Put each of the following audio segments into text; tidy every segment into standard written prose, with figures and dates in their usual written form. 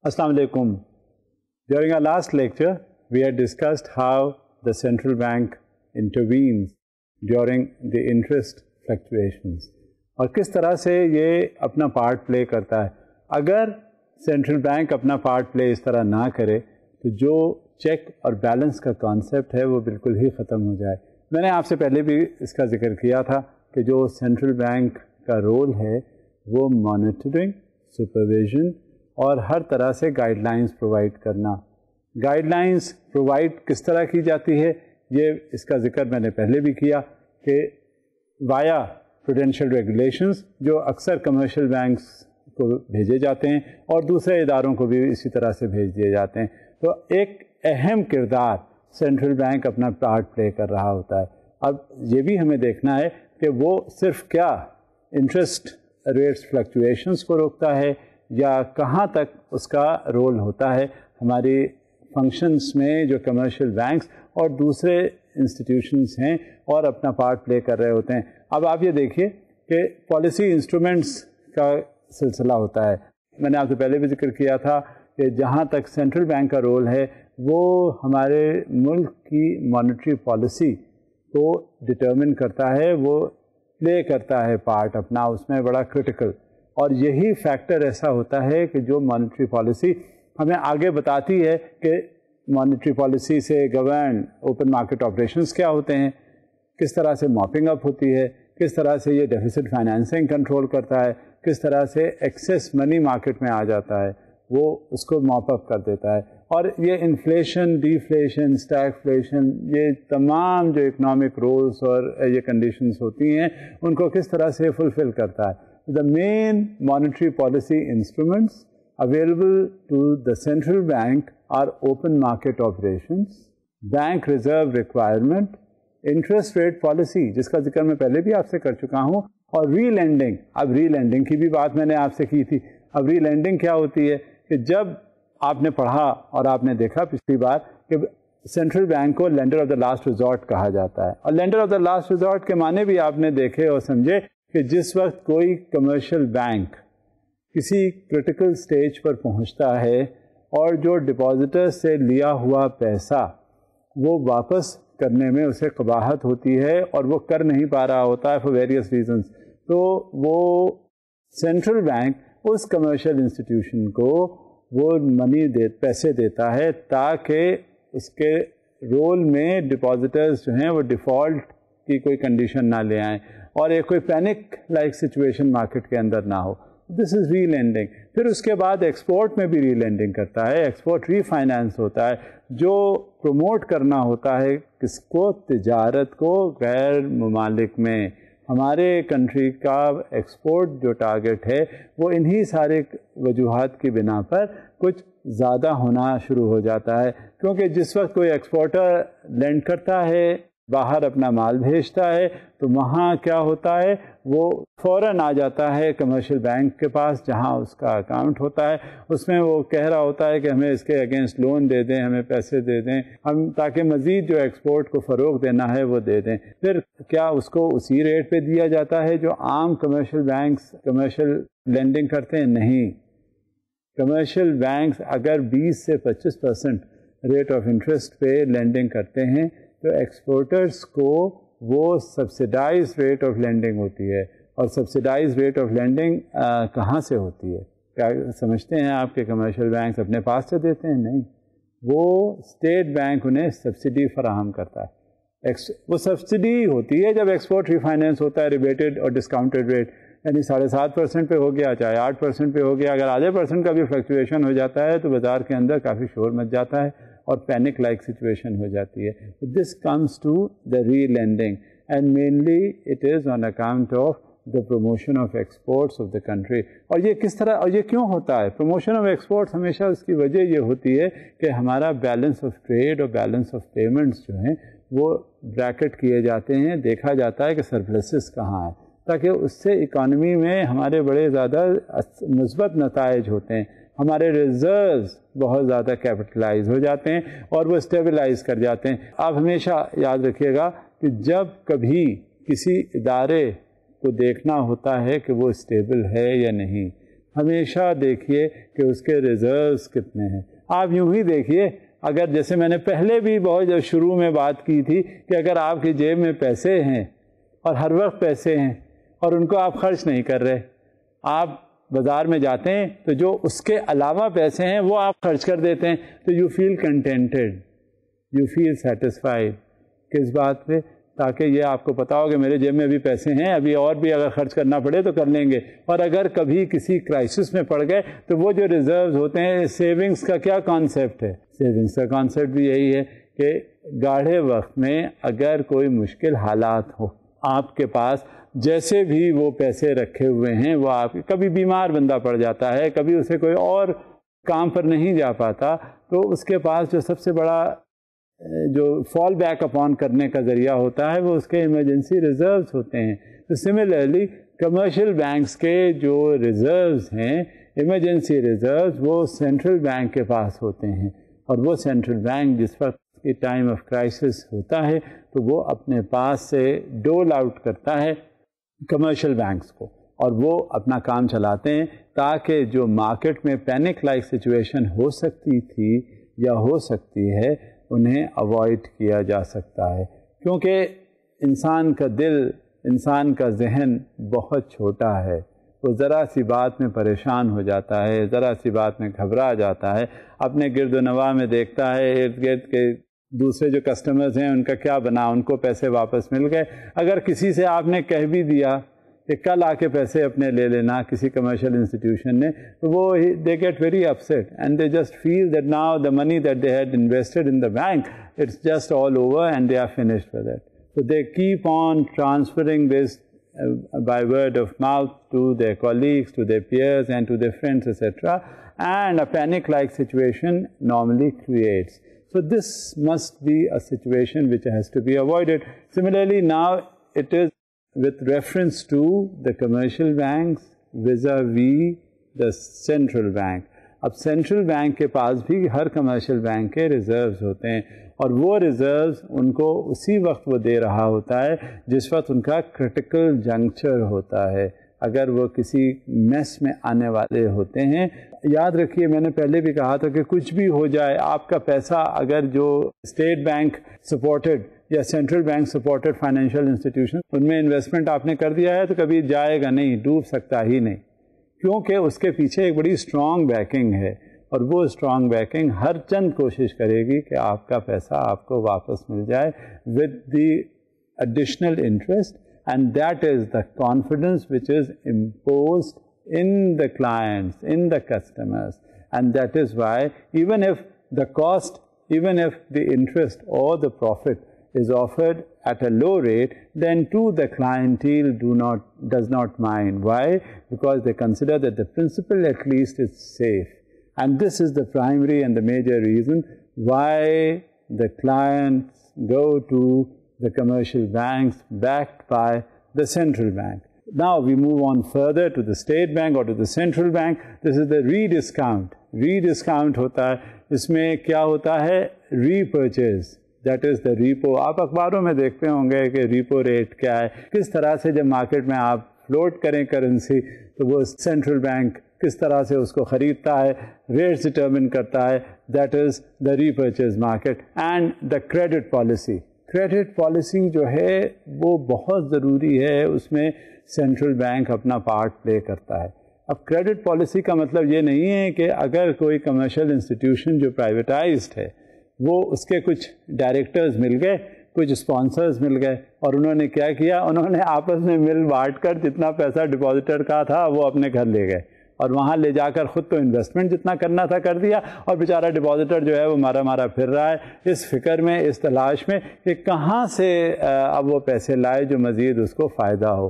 Assalamu alaikum. During our last lecture, we had discussed how the central bank intervenes during the interest fluctuations اور کس طرح سے یہ اپنا پارٹ پلے کرتا ہے. اگر سینٹرل بینک اپنا پارٹ پلے اس طرح نہ کرے تو جو چیک اور بیلنس کا کانسیپٹ ہے وہ بالکل ہی ختم ہو جائے. میں نے آپ سے پہلے بھی اس کا ذکر کیا تھا کہ جو سینٹرل بینک کا رول ہے وہ مانیٹرنگ، سپرویژن اور ہر طرح سے گائیڈ لائنس پرووائڈ کرنا. گائیڈ لائنس پرووائڈ کس طرح کی جاتی ہے یہ اس کا ذکر میں نے پہلے بھی کیا کہ وایا پروڈینشیل ریگولیشنز جو اکثر کمرشل بینکس کو بھیجے جاتے ہیں اور دوسرے اداروں کو بھی اسی طرح سے بھیج دیے جاتے ہیں. تو ایک اہم کردار سینٹرل بینک اپنا پارٹ پلے کر رہا ہوتا ہے. اب یہ بھی ہمیں دیکھنا ہے کہ وہ صرف کیا انٹرسٹ ریٹس فلکچویشنز کو روکتا ہے یا کہاں تک اس کا رول ہوتا ہے ہماری فنکشنز میں جو کمرشل بینکس اور دوسرے انسٹیٹیوشنز ہیں اور اپنا پارٹ پلے کر رہے ہوتے ہیں. اب آپ یہ دیکھیے کہ پالیسی انسٹرومنٹس کا سلسلہ ہوتا ہے. میں نے آپ سے پہلے بھی ذکر کیا تھا کہ جہاں تک سینٹرل بینک کا رول ہے وہ ہمارے ملک کی مانیٹری پالیسی کو ڈٹرمن کرتا ہے، وہ پلے کرتا ہے پارٹ اپنا اس میں بڑا کرٹیکل. اور یہی فیکٹر ایسا ہوتا ہے کہ جو مانیٹری پالیسی ہمیں آگے بتاتی ہے کہ مانیٹری پالیسی سے گورن اوپن مارکیٹ آپریشنز کیا ہوتے ہیں، کس طرح سے ماپنگ اپ ہوتی ہے، کس طرح سے یہ ڈیفیسٹ فائنینسنگ کنٹرول کرتا ہے، کس طرح سے ایکسیس منی مارکیٹ میں آ جاتا ہے وہ اس کو ماپ اپ کر دیتا ہے. اور یہ انفلیشن، ڈیفلیشن، اسٹیگفلیشن، یہ تمام جو اکنامک رولز اور یہ کنڈیشنز ہوتی ہیں ان کو کس طرح سے فلفل کرتا ہے. The main monetary policy instruments available to the central bank are open market operations, bank reserve requirement, interest rate policy جس کا ذکر میں پہلے بھی آپ سے کر چکا ہوں، اور ری لینڈنگ. اب ری لینڈنگ کی بھی بات میں نے آپ سے کی تھی. اب ری لینڈنگ کیا ہوتی ہے کہ جب آپ نے پڑھا اور آپ نے دیکھا پچھلی بار کہ سینٹرل بینک کو lander of the last resort کہا جاتا ہے، اور lander of the last resort کے معنی بھی آپ نے دیکھے اور سمجھے کہ جس وقت کوئی کمرشل بینک کسی کرٹیکل سٹیج پر پہنچتا ہے اور جو ڈپازیٹر سے لیا ہوا پیسہ وہ واپس کرنے میں اسے قباحت ہوتی ہے اور وہ کر نہیں پا رہا ہوتا ہے فار ویریس ریزنس، تو وہ سینٹرل بینک اس کمرشل انسٹیٹیوشن کو وہ پیسے دیتا ہے تاکہ اس کے رول میں ڈپازیٹرز جو ہیں وہ ڈیفالٹ کی کوئی کنڈیشن نہ لے آئیں اور ایک کوئی پینک لائک سچویشن مارکیٹ کے اندر نہ ہو. This is re landing. پھر اس کے بعد ایکسپورٹ میں بھی ری لینڈنگ کرتا ہے، ایکسپورٹ ری فائنانس ہوتا ہے جو پروموٹ کرنا ہوتا ہے کس کو، تجارت کو غیر ممالک میں. ہمارے کنٹری کا ایکسپورٹ جو ٹارگٹ ہے وہ انہی سارے وجوہات کی بنا پر کچھ زیادہ ہونا شروع ہو جاتا ہے، کیونکہ جس وقت کوئی ایکسپورٹر لینڈ کرتا ہے باہر اپنا مال بھیجتا ہے تو وہاں کیا ہوتا ہے وہ فوراً آ جاتا ہے کمرشل بینک کے پاس جہاں اس کا اکاؤنٹ ہوتا ہے. اس میں وہ کہہ رہا ہوتا ہے کہ ہمیں اس کے اگینسٹ لون دے دیں، ہمیں پیسے دے دیں، ہم تاکہ مزید جو ایکسپورٹ کو فروغ دینا ہے وہ دے دیں. پھر کیا اس کو اسی ریٹ پہ دیا جاتا ہے جو عام کمرشل بینکس کمرشل لینڈنگ کرتے ہیں؟ نہیں. کمرشل بینکس اگر 20 سے 25% ریٹ آف انٹرسٹ پہ لینڈنگ کرتے ہیں تو ایکسپورٹرز کو وہ سبسیڈائز ریٹ آف لینڈنگ ہوتی ہے. اور سبسیڈائز ریٹ آف لینڈنگ کہاں سے ہوتی ہے؟ کیا سمجھتے ہیں آپ کے کمرشل بینکس اپنے پاس سے دیتے ہیں؟ نہیں، وہ اسٹیٹ بینک انہیں سبسڈی فراہم کرتا ہے. وہ سبسڈی ہوتی ہے جب ایکسپورٹ ریفائنینس ہوتا ہے ریبیٹڈ اور ڈسکاؤنٹڈ ریٹ، یعنی 7.5% پہ ہو گیا چاہے 8% پہ ہو گیا. اگر آدھے % کا بھی فلکچویشن ہو جاتا ہے تو بازار کے اندر کافی شور مچ جاتا ہے اور پینک لائک سچویشن ہو جاتی ہے. This comes to the relending and mainly it is on account of the promotion of exports of the country. اور یہ کس طرح اور یہ کیوں ہوتا ہے؟ پروموشن آف ایکسپورٹس ہمیشہ اس کی وجہ یہ ہوتی ہے کہ ہمارا بیلنس آف ٹریڈ اور بیلنس آف پیمنٹس جو ہیں وہ بریکٹ کیے جاتے ہیں، دیکھا جاتا ہے کہ سرپلسز کہاں ہیں، تاکہ اس سے اکانومی میں ہمارے بڑے زیادہ مثبت نتائج ہوتے ہیں. ہمارے ریزروز بہت زیادہ کیپٹلائز ہو جاتے ہیں اور وہ اسٹیبلائز کر جاتے ہیں. آپ ہمیشہ یاد رکھیے گا کہ جب کبھی کسی ادارے کو دیکھنا ہوتا ہے کہ وہ اسٹیبل ہے یا نہیں ہمیشہ دیکھیے کہ اس کے ریزروز کتنے ہیں. آپ یوں ہی دیکھیے, اگر جیسے میں نے پہلے بھی بہت شروع میں بات کی تھی کہ اگر آپ کی جیب میں پیسے ہیں اور ہر وقت پیسے ہیں اور ان کو آپ خرچ نہیں کر رہے, آپ بازار میں جاتے ہیں تو جو اس کے علاوہ پیسے ہیں وہ آپ خرچ کر دیتے ہیں, تو you feel contented, you feel satisfied. کس بات پہ؟ تاکہ یہ آپ کو پتا ہو کہ میرے جیب میں ابھی پیسے ہیں, ابھی اور بھی اگر خرچ کرنا پڑے تو کر لیں گے, اور اگر کبھی کسی کرائسس میں پڑ گئے تو وہ جو ریزروز ہوتے ہیں. سیونگس کا کیا کانسیپٹ ہے؟ سیونگس کا کانسیپٹ بھی یہی ہے کہ گاڑھے وقت میں اگر کوئی مشکل حالات ہو, آپ کے پاس جیسے بھی وہ پیسے رکھے ہوئے ہیں, وہ آپ کبھی بیمار بندہ پڑ جاتا ہے, کبھی اسے کوئی اور کام پر نہیں جا پاتا, تو اس کے پاس جو سب سے بڑا جو فال بیک اپون کرنے کا ذریعہ ہوتا ہے وہ اس کے ایمرجنسی ریزروز ہوتے ہیں. تو سملرلی کمرشل بینکس کے جو ریزروز ہیں, ایمرجنسی ریزروز, وہ سینٹرل بینک کے پاس ہوتے ہیں, اور وہ سینٹرل بینک جس وقت کی ٹائم آف کرائسس ہوتا ہے تو وہ اپنے پاس سے ڈول آؤٹ کرتا ہے کمرشل بینکس کو, اور وہ اپنا کام چلاتے ہیں تاکہ جو مارکیٹ میں پینک لائک سچویشن ہو سکتی تھی یا ہو سکتی ہے انہیں اوائڈ کیا جا سکتا ہے. کیونکہ انسان کا دل, انسان کا ذہن بہت چھوٹا ہے, وہ ذرا سی بات میں پریشان ہو جاتا ہے, ذرا سی بات میں گھبرا جاتا ہے, اپنے گرد و نواح میں دیکھتا ہے ارد گرد کے دوسرے جو کسٹمرز ہیں ان کا کیا بنا, ان کو پیسے واپس مل گئے. اگر کسی سے آپ نے کہہ بھی دیا کہ کل آ کے پیسے اپنے لے لینا کسی کمرشل انسٹیٹیوشن نے, تو وہ they get very upset and they just feel that now the money that they had invested in the bank it's just all over and they are finished with it. So they keep on transferring this by word of mouth to their colleagues, to their peers and to their friends, etc. And a panic-like situation normally creates. So this must be a situation which has to be avoided. Similarly, now it is with reference to the commercial banks vis-a-vis the central bank. اب central bank کے پاس بھی ہر commercial bank کے reserves ہوتے ہیں, اور وہ reserves ان کو اسی وقت وہ دے رہا ہوتا ہے جس وقت ان کا کرٹیکل جنکچر ہوتا ہے, اگر وہ کسی میس میں آنے والے ہوتے ہیں. یاد رکھیے میں نے پہلے بھی کہا تھا کہ کچھ بھی ہو جائے, آپ کا پیسہ اگر جو اسٹیٹ بینک سپورٹڈ یا central bank supported financial institution ان میں انویسٹمنٹ آپ نے کر دیا ہے تو کبھی جائے گا نہیں, ڈوب سکتا ہی نہیں, کیونکہ اس کے پیچھے ایک بڑی اسٹرانگ بیکنگ ہے, اور وہ اسٹرانگ بیکنگ ہر چند کوشش کرے گی کہ آپ کا پیسہ آپ کو واپس مل جائے with the additional interest, and that is the confidence which is imposed in the clients, in the customers, and that is why even if the cost, even if the interest or the profit is offered at a low rate, then too the clientele does not mind. Why? Because they consider that the principal at least is safe, and this is the primary and the major reason why the clients go to the commercial banks backed by the central bank. Now we move on further to the state bank or to the central bank. This is the rediscount. Rediscount ہوتا ہے, اس میں کیا ہوتا ہے, repurchase, that is the repo. آپ اخباروں میں دیکھتے ہوں گے کہ ریپو ریٹ کیا ہے, کس طرح سے جب مارکیٹ میں آپ فلوٹ کریں کرنسی تو وہ سینٹرل بینک کس طرح سے اس کو خریدتا ہے, ریٹس ڈٹرمن کرتا ہے. That is the repurchase market. And the credit policy. Credit policy جو ہے وہ بہت ضروری ہے, اس میں سینٹرل بینک اپنا پارٹ پلے کرتا ہے. اب کریڈٹ پالیسی کا مطلب یہ نہیں ہے کہ اگر کوئی کمرشل انسٹیٹیوشن جو پرائیویٹائزڈ ہے وہ اس کے کچھ ڈائریکٹرز مل گئے, کچھ اسپانسرز مل گئے, اور انہوں نے کیا کیا, انہوں نے آپس میں مل بانٹ کر جتنا پیسہ ڈپازیٹر کا تھا وہ اپنے گھر لے گئے, اور وہاں لے جا کر خود تو انویسٹمنٹ جتنا کرنا تھا کر دیا, اور بیچارہ ڈپازیٹر جو ہے وہ مارا مارا پھر رہا ہے اس فکر میں, اس تلاش میں کہ کہاں سے اب وہ پیسے لائے جو مزید اس کو فائدہ ہو.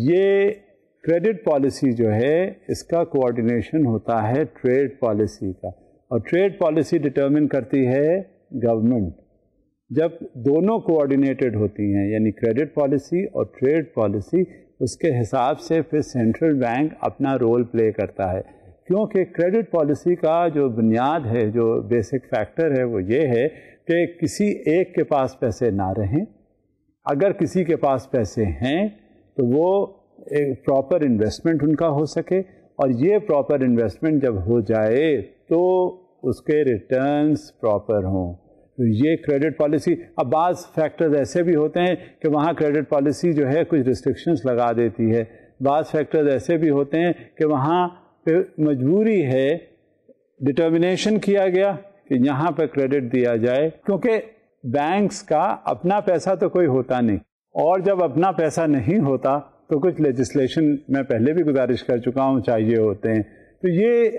یہ کریڈٹ پالیسی جو ہے اس کا کوآرڈینیشن ہوتا ہے ٹریڈ پالیسی کا, اور ٹریڈ پالیسی ڈٹرمن کرتی ہے گورنمنٹ. جب دونوں کوآرڈینیٹڈ ہوتی ہیں یعنی کریڈٹ پالیسی اور ٹریڈ پالیسی, اس کے حساب سے پھر سینٹرل بینک اپنا رول پلے کرتا ہے. کیونکہ کریڈٹ پالیسی کا جو بنیاد ہے, جو بیسک فیکٹر ہے وہ یہ ہے کہ کسی ایک کے پاس پیسے نہ رہیں, اگر کسی کے پاس پیسے ہیں تو وہ ایک پراپر انویسٹمنٹ ان کا ہو سکے, اور یہ پراپر انویسٹمنٹ جب ہو جائے تو اس کے ریٹرنز پراپر ہوں. تو یہ کریڈٹ پالیسی. اب بعض فیکٹرز ایسے بھی ہوتے ہیں کہ وہاں کریڈٹ پالیسی جو ہے کچھ ریسٹرکشنز لگا دیتی ہے. بعض فیکٹرز ایسے بھی ہوتے ہیں کہ وہاں پہ مجبوری ہے, ڈٹرمنیشن کیا گیا کہ یہاں پہ کریڈٹ دیا جائے, کیونکہ بینکس کا اپنا پیسہ تو کوئی ہوتا نہیں, اور جب اپنا پیسہ نہیں ہوتا تو کچھ لیجسلیشن میں پہلے بھی گزارش کر چکا ہوں چاہیے ہوتے ہیں. تو یہ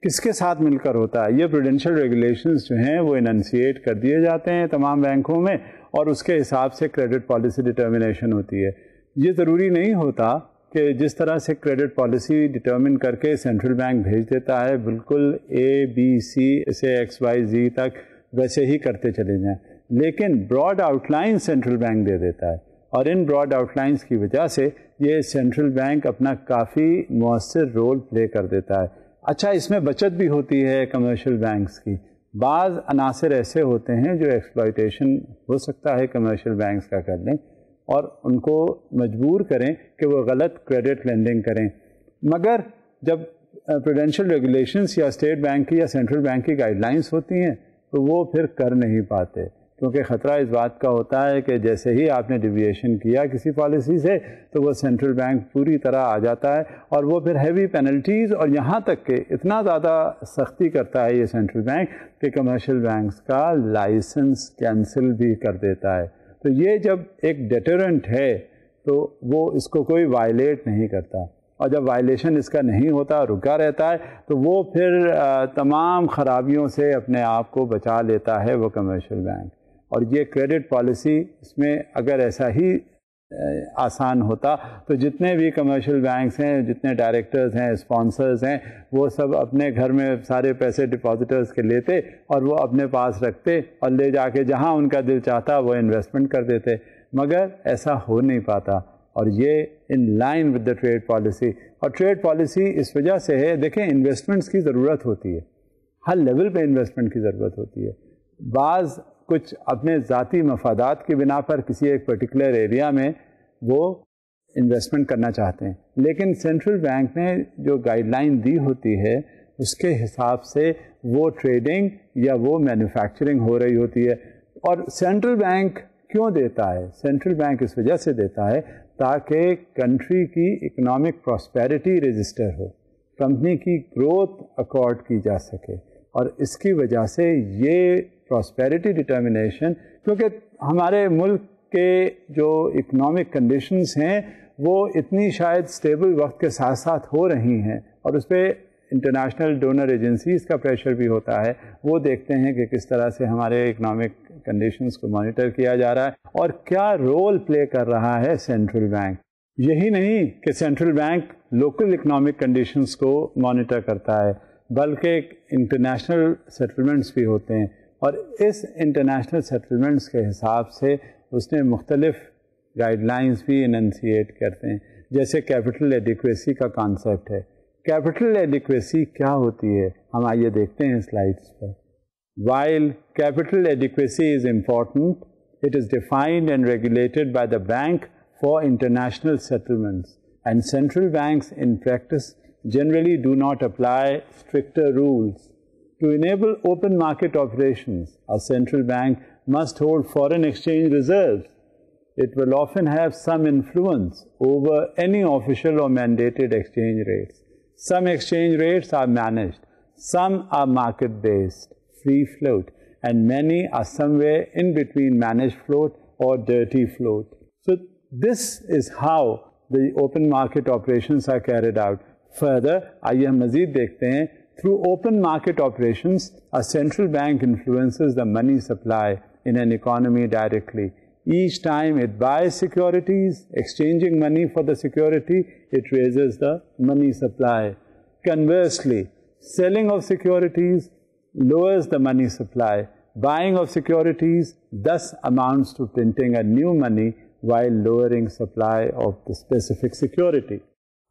کس کے ساتھ مل کر ہوتا ہے؟ یہ پروڈینشیل ریگولیشنز جو ہیں وہ اننسیٹ کر دیے جاتے ہیں تمام بینکوں میں, اور اس کے حساب سے کریڈٹ پالیسی ڈٹرمنیشن ہوتی ہے. یہ ضروری نہیں ہوتا کہ جس طرح سے کریڈٹ پالیسی ڈٹرمن کر کے سینٹرل بینک بھیج دیتا ہے بالکل ABC سے XYZ تک ویسے ہی کرتے چلے جائیں, لیکن broad outline central bank دے دیتا ہے, اور ان براڈ آؤٹ لائنس کی وجہ سے یہ سینٹرل بینک اپنا کافی مؤثر رول پلے کر دیتا ہے. اچھا, اس میں بچت بھی ہوتی ہے کمرشل بینکس کی. بعض عناصر ایسے ہوتے ہیں جو ایکسپلائٹیشن ہو سکتا ہے کمرشل بینکس کا کر لیں اور ان کو مجبور کریں کہ وہ غلط کریڈٹ لینڈنگ کریں, مگر جب پروڈینشیل ریگولیشنس یا اسٹیٹ بینک کی یا سینٹرل بینک کی گائیڈ لائنس ہوتی ہیں تو وہ پھر کر نہیں پاتے, کیونکہ خطرہ اس بات کا ہوتا ہے کہ جیسے ہی آپ نے ڈیویشن کیا کسی پالیسی سے تو وہ سینٹرل بینک پوری طرح آ جاتا ہے, اور وہ پھر ہیوی پینلٹیز اور یہاں تک کہ اتنا زیادہ سختی کرتا ہے یہ سینٹرل بینک کہ کمرشل بینکس کا لائسنس کینسل بھی کر دیتا ہے. تو یہ جب ایک ڈیٹرنٹ ہے تو وہ اس کو کوئی وائلیٹ نہیں کرتا, اور جب وائلیشن اس کا نہیں ہوتا, رکا رہتا ہے, تو وہ پھر تمام خرابیوں سے اپنے آپ کو بچا لیتا ہے وہ کمرشل بینک. اور یہ کریڈٹ پالیسی اس میں اگر ایسا ہی آسان ہوتا تو جتنے بھی کمرشیل بینکس ہیں, جتنے ڈائریکٹرز ہیں, اسپانسرز ہیں, وہ سب اپنے گھر میں سارے پیسے ڈپازیٹرز کے لیتے اور وہ اپنے پاس رکھتے اور لے جا کے جہاں ان کا دل چاہتا وہ انویسٹمنٹ کر دیتے, مگر ایسا ہو نہیں پاتا. اور یہ in line with the trade policy. اور ٹریڈ پالیسی اس وجہ سے ہے, دیکھیں انویسٹمنٹس کی ضرورت ہوتی ہے, ہر لیول پہ انویسٹمنٹ کی ضرورت ہوتی ہے. بعض کچھ اپنے ذاتی مفادات کی بنا پر کسی ایک پرٹیکولر ایریا میں وہ انویسٹمنٹ کرنا چاہتے ہیں, لیکن سینٹرل بینک نے جو گائیڈ لائن دی ہوتی ہے اس کے حساب سے وہ ٹریڈنگ یا وہ مینوفیکچرنگ ہو رہی ہوتی ہے. اور سینٹرل بینک کیوں دیتا ہے؟ سینٹرل بینک اس وجہ سے دیتا ہے تاکہ کنٹری کی اکنامک پراسپیرٹی رجسٹر ہو, کمپنی کی گروتھ اکارڈ کی جا سکے, اور اس کی وجہ سے یہ پراسپیرٹی ڈٹرمنیشن, کیونکہ ہمارے ملک کے جو اکنامک کنڈیشنز ہیں وہ اتنی شاید اسٹیبل وقت کے ساتھ ساتھ ہو رہی ہیں, اور اس پہ انٹرنیشنل ڈونر ایجنسیز کا پریشر بھی ہوتا ہے, وہ دیکھتے ہیں کہ کس طرح سے ہمارے اکنامک کنڈیشنز کو مانیٹر کیا جا رہا ہے اور کیا رول پلے کر رہا ہے سینٹرل بینک. یہی نہیں کہ central bank local economic conditions کو مانیٹر کرتا ہے, بلکہ انٹرنیشنل سیٹلمنٹس بھی ہوتے ہیں, اور اس انٹرنیشنل سیٹلمنٹس کے حساب سے اس نے مختلف گائیڈ لائنس بھی اننسیٹ کرتے ہیں, جیسے کیپٹل ایڈیکویسی کا کانسیپٹ ہے. کیپٹل ایڈیکویسی کیا ہوتی ہے, ہم آئیے دیکھتے ہیں سلائڈس پہ. While capital adequacy is important, it is defined and regulated by the bank for international settlements, and central banks in practice generally do not apply stricter rules. To enable open market operations, a central bank must hold foreign exchange reserves. It will often have some influence over any official or mandated exchange rates. Some exchange rates are managed, some are market-based, free float, and many are somewhere in between managed float or dirty float. So this is how the open market operations are carried out. Further, آئیے ہم مزید دیکھتے ہیں. Through open market operations, a central bank influences the money supply in an economy directly. Each time it buys securities, exchanging money for the security, it raises the money supply. Conversely, selling of securities lowers the money supply. Buying of securities thus amounts to printing a new money while lowering supply of the specific security.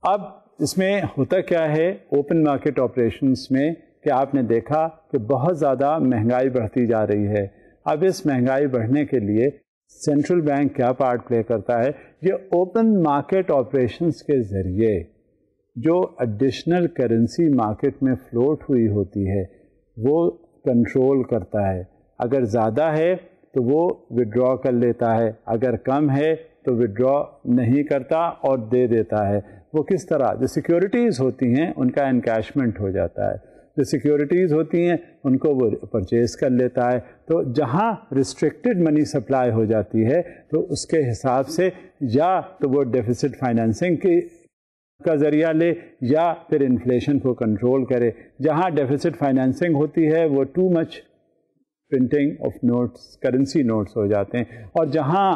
اب اس میں ہوتا کیا ہے open market operations میں کہ آپ نے دیکھا کہ بہت زیادہ مہنگائی بڑھتی جا رہی ہے. اب اس مہنگائی بڑھنے کے لیے سینٹرل بینک کیا پارٹ پلے کرتا ہے؟ یہ اوپن مارکیٹ آپریشنس کے ذریعے جو ایڈیشنل کرنسی مارکیٹ میں فلوٹ ہوئی ہوتی ہے وہ کنٹرول کرتا ہے. اگر زیادہ ہے تو وہ وڈرا کر لیتا ہے, اگر کم ہے تو وڈرا نہیں کرتا اور دے دیتا ہے. وہ کس طرح؟ جو سیکیورٹیز ہوتی ہیں ان کا انکیشمنٹ ہو جاتا ہے, جو سیکیورٹیز ہوتی ہیں ان کو وہ پرچیز کر لیتا ہے. تو جہاں ریسٹرکٹڈ منی سپلائی ہو جاتی ہے تو اس کے حساب سے یا تو وہ ڈیفیسٹ فائنینسنگ کا ذریعہ لے یا پھر انفلیشن کو کنٹرول کرے. جہاں ڈیفیسٹ فائنینسنگ ہوتی ہے وہ too much printing of notes, currency notes ہو جاتے ہیں, اور جہاں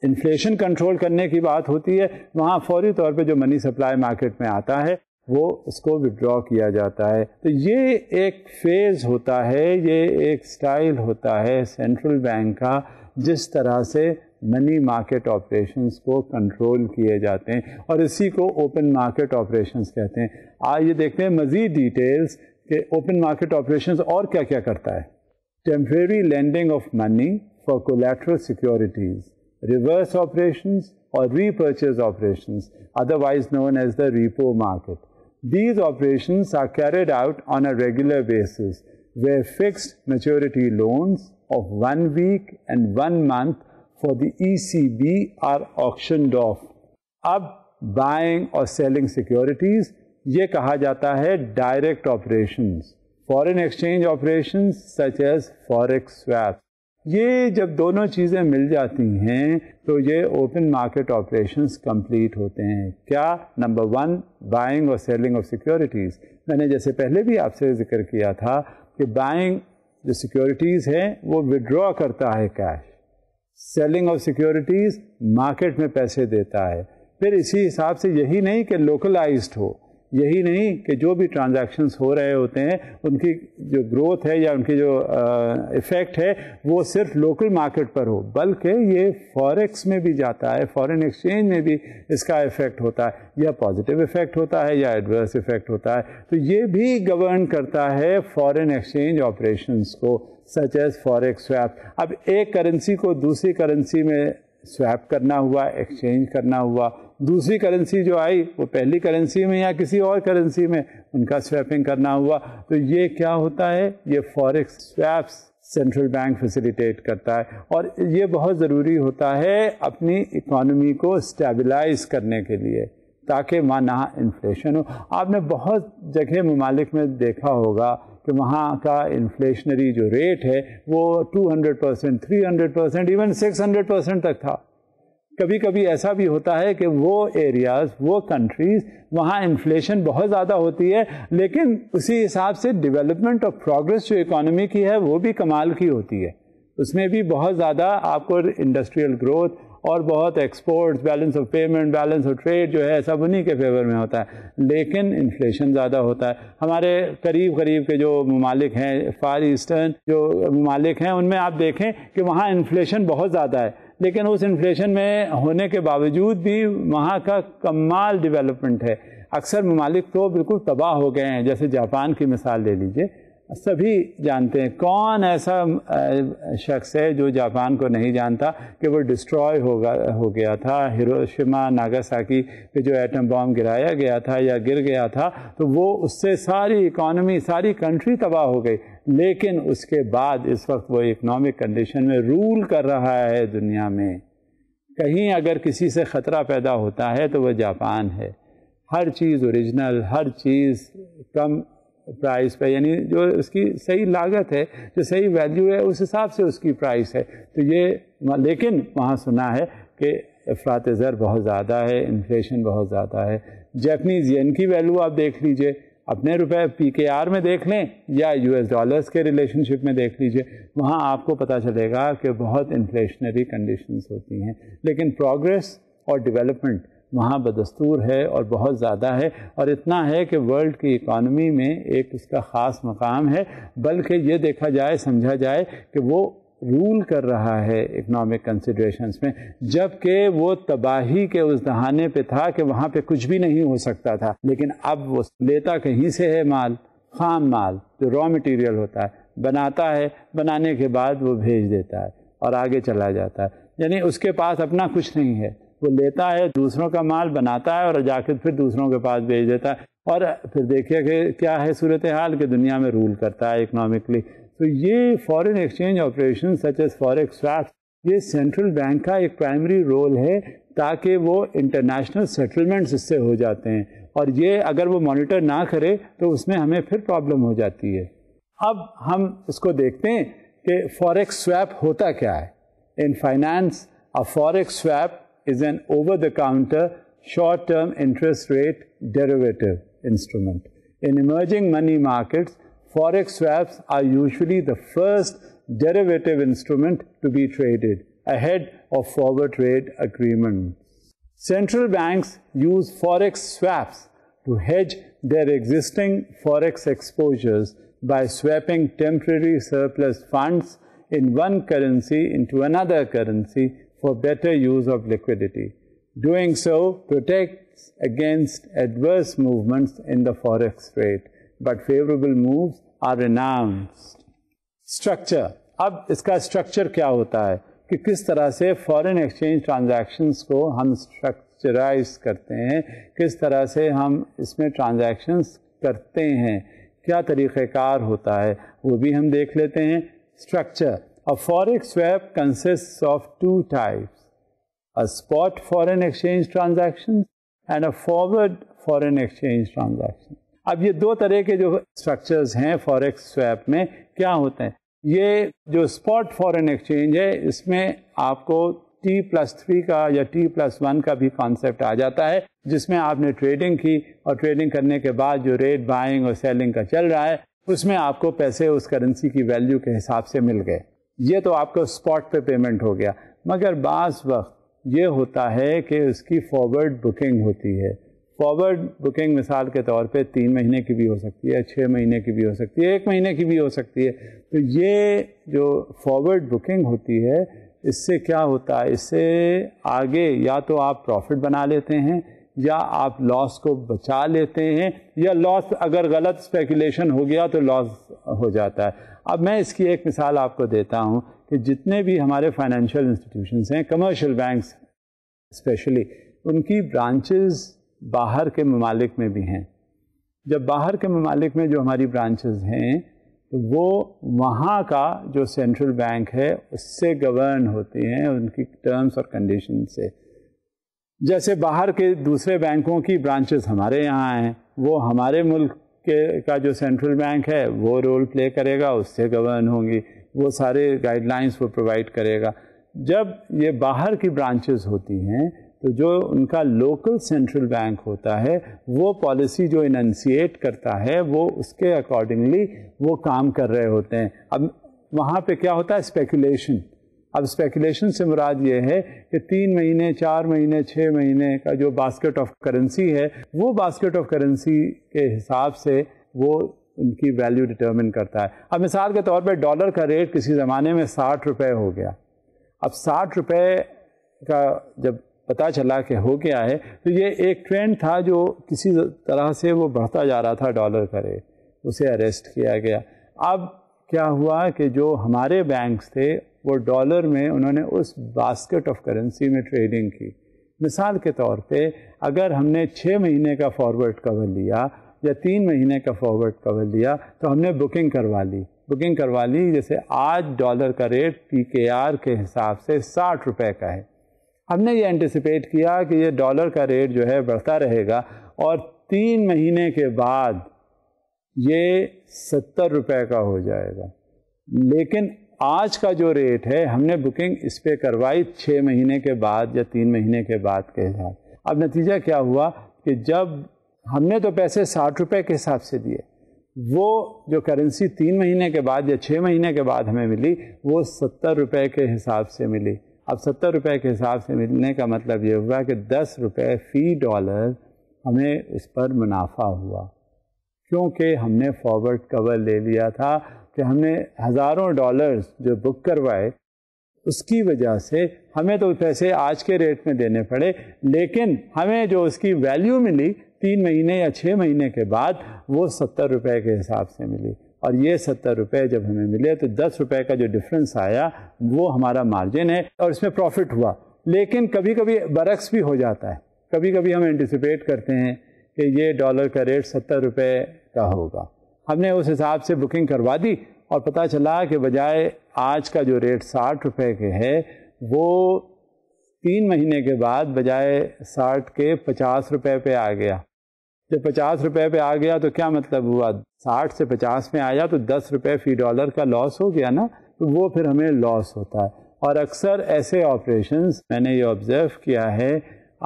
انفلیشن کنٹرول کرنے کی بات ہوتی ہے وہاں فوری طور پہ جو منی سپلائی مارکیٹ میں آتا ہے وہ اس کو وڈرا کیا جاتا ہے. تو یہ ایک فیز ہوتا ہے, یہ ایک سٹائل ہوتا ہے سینٹرل بینک کا جس طرح سے منی مارکیٹ آپریشنز کو کنٹرول کیے جاتے ہیں, اور اسی کو اوپن مارکیٹ آپریشنز کہتے ہیں. آئیے دیکھتے ہیں مزید ڈیٹیلز کہ اوپن مارکیٹ آپریشنز اور کیا کیا کرتا ہے. Temporary lending of money for collateral securities, reverse operations or repurchase operations, otherwise known as the repo market. These operations are carried out on a regular basis where fixed maturity loans of 1 week and 1 month for the ECB are auctioned off. اب buying اور selling securities یہ کہا جاتا ہے direct operations. Foreign exchange operations such as forex swaps. یہ جب دونوں چیزیں مل جاتی ہیں تو یہ اوپن مارکیٹ آپریشنز کمپلیٹ ہوتے ہیں. کیا؟ نمبر 1 بائنگ اور سیلنگ آف سیکیورٹیز. میں نے جیسے پہلے بھی آپ سے ذکر کیا تھا کہ بائنگ جو سیکیورٹیز ہے وہ وڈرا کرتا ہے cash, selling of securities market میں پیسے دیتا ہے. پھر اسی حساب سے یہی نہیں کہ لوکلائزڈ ہو, یہی نہیں کہ جو بھی ٹرانزیکشنز ہو رہے ہوتے ہیں ان کی جو گروتھ ہے یا ان کی جو ایفیکٹ ہے وہ صرف لوکل مارکیٹ پر ہو, بلکہ یہ فوریکس میں بھی جاتا ہے, فارن ایکسچینج میں بھی اس کا ایفیکٹ ہوتا ہے, یا پازیٹیو ایفیکٹ ہوتا ہے یا ایڈورس ایفیکٹ ہوتا ہے. تو یہ بھی گورن کرتا ہے فارن ایکسچینج آپریشنز کو, سچ ایز فوریکس سویپ. اب ایک کرنسی کو دوسری کرنسی میں سویپ کرنا ہوا, ایکسچینج کرنا ہوا, دوسری کرنسی جو آئی وہ پہلی کرنسی میں یا کسی اور کرنسی میں ان کا سویپنگ کرنا ہوا. تو یہ کیا ہوتا ہے؟ یہ فوریکس سویپس سینٹرل بینک فیسیلیٹیٹ کرتا ہے, اور یہ بہت ضروری ہوتا ہے اپنی اکانومی کو اسٹیبلائز کرنے کے لیے تاکہ وہاں نہ انفلیشن ہو. آپ نے بہت جگہ ممالک میں دیکھا ہوگا کہ وہاں کا انفلیشنری جو ریٹ ہے وہ 200%, 300%, ایون 600% تک تھا. کبھی کبھی ایسا بھی ہوتا ہے کہ وہ ایریاز, وہ کنٹریز, وہاں انفلیشن بہت زیادہ ہوتی ہے لیکن اسی حساب سے ڈیولپمنٹ اور پروگرس جو اکانومی کی ہے وہ بھی کمال کی ہوتی ہے. اس میں بھی بہت زیادہ آپ کو انڈسٹریل گروتھ اور بہت exports, balance of payment, balance of trade جو ہے سب انہی کے فیور میں ہوتا ہے, لیکن انفلیشن زیادہ ہوتا ہے. ہمارے قریب کے جو ممالک ہیں, فار ایسٹرن جو ممالک ہیں, ان میں آپ دیکھیں کہ وہاں انفلیشن بہت زیادہ ہے, لیکن اس انفلیشن میں ہونے کے باوجود بھی وہاں کا کمال ڈیولپمنٹ ہے. اکثر ممالک تو بالکل تباہ ہو گئے ہیں, جیسے جاپان کی مثال لے لیجئے. سبھی جانتے ہیں, کون ایسا شخص ہے جو جاپان کو نہیں جانتا کہ وہ ڈسٹروائے ہو گیا تھا. ہیروشیما ناگاساکی پہ جو ایٹم بام گرایا گیا تھا یا گر گیا تھا تو وہ اس سے ساری اکانومی, ساری کنٹری تباہ ہو گئی, لیکن اس کے بعد اس وقت وہ اکنامک کنڈیشن میں رول کر رہا ہے دنیا میں. کہیں اگر کسی سے خطرہ پیدا ہوتا ہے تو وہ جاپان ہے. ہر چیز اوریجنل, ہر چیز کم پرائز پہ, یعنی جو اس کی صحیح لاگت ہے, جو صحیح ویلیو ہے, اس حساب سے اس کی پرائز ہے. تو یہ, لیکن وہاں سنا ہے کہ افراط زر بہت زیادہ ہے, انفلیشن بہت زیادہ ہے. جیپنیز ین کی ویلیو آپ دیکھ لیجئے, اپنے روپے PKR میں دیکھ لیں یا US ڈالرز کے ریلیشن شپ میں دیکھ لیجئے, وہاں آپ کو پتہ چلے گا کہ بہت انفلیشنری کنڈیشنز ہوتی ہیں, لیکن پروگرس اور ڈیولپمنٹ وہاں بدستور ہے اور بہت زیادہ ہے. اور اتنا ہے کہ ورلڈ کی اکانومی میں ایک اس کا خاص مقام ہے, بلکہ یہ دیکھا جائے, سمجھا جائے کہ وہ رول کر رہا ہے اکنامک کنسیڈریشنز میں, جبکہ وہ تباہی کے اس دہانے پہ تھا کہ وہاں پہ کچھ بھی نہیں ہو سکتا تھا. لیکن اب وہ لیتا کہیں سے ہے مال, خام مال جو را مٹیریل ہوتا ہے, بناتا ہے, بنانے کے بعد وہ بھیج دیتا ہے اور آگے چلا جاتا ہے. یعنی اس کے پاس اپنا کچھ نہیں ہے, وہ لیتا ہے دوسروں کا مال بناتا ہے اور جا کے پھر دوسروں کے پاس بھیج دیتا ہے, اور پھر دیکھیے کہ کیا ہے صورتحال کہ دنیا میں رول کرتا ہے اکنامکلی. تو یہ foreign exchange operation such as forex سواپس, یہ سینٹرل بینک کا ایک پرائمری رول ہے تاکہ وہ انٹرنیشنل سیٹلمنٹس اس سے ہو جاتے ہیں, اور یہ اگر وہ مانیٹر نہ کرے تو اس میں ہمیں پھر پرابلم ہو جاتی ہے. اب ہم اس کو دیکھتے ہیں کہ فاریکس سواپ ہوتا کیا ہے. ان finance a forex swap is an over-the-counter short-term interest rate derivative instrument. In emerging money markets, forex swaps are usually the first derivative instrument to be traded ahead of forward trade agreements. Central banks use forex swaps to hedge their existing forex exposures by swapping temporary surplus funds in one currency into another currency for better use of liquidity. Doing so protects against adverse movements in the forex rate, but favorable moves are renounced. Structure. اب اس کا structure کیا ہوتا ہے کہ کس طرح سے foreign exchange transactions کو ہم اسٹرکچرائز کرتے ہیں, کس طرح سے ہم اس میں ٹرانزیکشنس کرتے ہیں, کیا طریقہ کار ہوتا ہے, وہ بھی ہم دیکھ لیتے ہیں. Structure. A forex swap consists of two types, a spot foreign exchange transaction and a forward foreign exchange transaction. اب یہ دو طرح کے جو اسٹرکچرز ہیں فوریکس سویپ میں کیا ہوتے ہیں. یہ جو اسپاٹ فارن ایکسچینج ہے اس میں آپ کو T+3 کا یا T+1 کا بھی کانسیپٹ آ جاتا ہے, جس میں آپ نے ٹریڈنگ کی اور ٹریڈنگ کرنے کے بعد جو ریٹ بائنگ اور سیلنگ کا چل رہا ہے اس میں آپ کو پیسے اس کرنسی کی ویلیو کے حساب سے مل گئے. یہ تو آپ کو اسپاٹ پہ پیمنٹ ہو گیا. مگر بعض وقت یہ ہوتا ہے کہ اس کی فارورڈ بکنگ ہوتی ہے. فارورڈ بکنگ مثال کے طور پہ 3 مہینے کی بھی ہو سکتی ہے, 6 مہینے کی بھی ہو سکتی ہے, 1 مہینے کی بھی ہو سکتی ہے. تو یہ جو فارورڈ بکنگ ہوتی ہے اس سے کیا ہوتا ہے, اس سے آگے یا تو آپ پروفٹ بنا لیتے ہیں یا آپ لاس کو بچا لیتے ہیں, یا لاس اگر غلط اسپیکولیشن ہو گیا تو لاس ہو جاتا ہے. اب میں اس کی ایک مثال آپ کو دیتا ہوں کہ جتنے بھی ہمارے فائنینشیل انسٹیٹیوشنس ہیں, کمرشل بینکس اسپیشلی, ان کی برانچز باہر کے ممالک میں بھی ہیں. جب باہر کے ممالک میں جو ہماری برانچز ہیں تو وہ وہاں کا جو سینٹرل بینک ہے اس سے گورن ہوتی ہیں, ان کی ٹرمز اور کنڈیشن سے. جیسے باہر کے دوسرے بینکوں کی برانچز ہمارے یہاں ہیں, وہ ہمارے ملک کا جو سینٹرل بینک ہے وہ رول پلے کرے گا, اس سے گورن ہوں گی, وہ سارے گائیڈ لائنس وہ پرووائڈ کرے گا. جب یہ باہر کی برانچز ہوتی ہیں تو جو ان کا لوکل سینٹرل بینک ہوتا ہے وہ پالیسی جو اننسیٹ کرتا ہے وہ اس کے اکارڈنگلی وہ کام کر رہے ہوتے ہیں. اب وہاں پہ کیا ہوتا ہے, اسپیکولیشن. اب اسپیکولیشن سے مراد یہ ہے کہ 3 مہینے 4 مہینے 6 مہینے کا جو باسکٹ آف کرنسی ہے وہ باسکٹ آف کرنسی کے حساب سے وہ ان کی ویلیو ڈٹرمن کرتا ہے. اب مثال کے طور پہ ڈالر کا ریٹ کسی زمانے میں 60 روپے ہو گیا. اب 60 روپے کا جب پتہ چلا کہ ہو گیا ہے تو یہ ایک ٹرینڈ تھا جو کسی طرح سے وہ بڑھتا جا رہا تھا ڈالر کا ریٹ, اسے اریسٹ کیا گیا. اب کیا ہوا کہ جو ہمارے بینکس تھے وہ ڈالر میں انہوں نے اس باسکٹ آف کرنسی میں ٹریڈنگ کی. مثال کے طور پہ اگر ہم نے 6 مہینے کا فارورڈ کور لیا یا 3 مہینے کا فارورڈ کور لیا تو ہم نے بکنگ کروا لی. جیسے آج ڈالر کا ریٹ PKR کے حساب سے 60 روپے کا ہے. ہم نے یہ انٹیسپیٹ کیا کہ یہ ڈالر کا ریٹ جو ہے بڑھتا رہے گا اور 3 مہینے کے بعد یہ 70 روپے کا ہو جائے گا. لیکن آج کا جو ریٹ ہے ہم نے بکنگ اس پہ کروائی 6 مہینے کے بعد یا 3 مہینے کے بعد کے حساب. اب نتیجہ کیا ہوا کہ جب ہم نے تو پیسے 60 روپے کے حساب سے دیے, وہ جو کرنسی 3 مہینے کے بعد یا 6 مہینے کے بعد ہمیں ملی وہ 70 روپے کے حساب سے ملی. اب 70 روپے کے حساب سے ملنے کا مطلب یہ ہوا کہ 10 روپے فی ڈالر ہمیں اس پر منافع ہوا, کیونکہ ہم نے فارورڈ کور لے لیا تھا کہ ہم نے ہزاروں ڈالرز جو بک کروائے اس کی وجہ سے ہمیں تو پیسے آج کے ریٹ میں دینے پڑے, لیکن ہمیں جو اس کی ویلیو ملی 3 مہینے یا 6 مہینے کے بعد وہ 70 روپے کے حساب سے ملی. اور یہ 70 روپے جب ہمیں ملے تو 10 روپے کا جو ڈفرنس آیا وہ ہمارا مارجن ہے اور اس میں پروفٹ ہوا. لیکن کبھی کبھی برعکس بھی ہو جاتا ہے. کبھی کبھی ہم انٹیسپیٹ کرتے ہیں کہ یہ ڈالر کا ریٹ 70 روپے کا ہوگا. ہم نے اس حساب سے بکنگ کروا دی اور پتہ چلا کہ بجائے آج کا جو ریٹ 60 روپے کے ہے وہ 3 مہینے کے بعد بجائے 60 کے 50 روپے پہ آ گیا. جب 50 روپے پہ آ گیا تو کیا مطلب ہوا؟ 60 سے 50 میں آیا تو 10 روپے فی ڈالر کا لاس ہو گیا نا. تو وہ پھر ہمیں لاس ہوتا ہے. اور اکثر ایسے آپریشنز میں نے یہ آبزرو کیا ہے،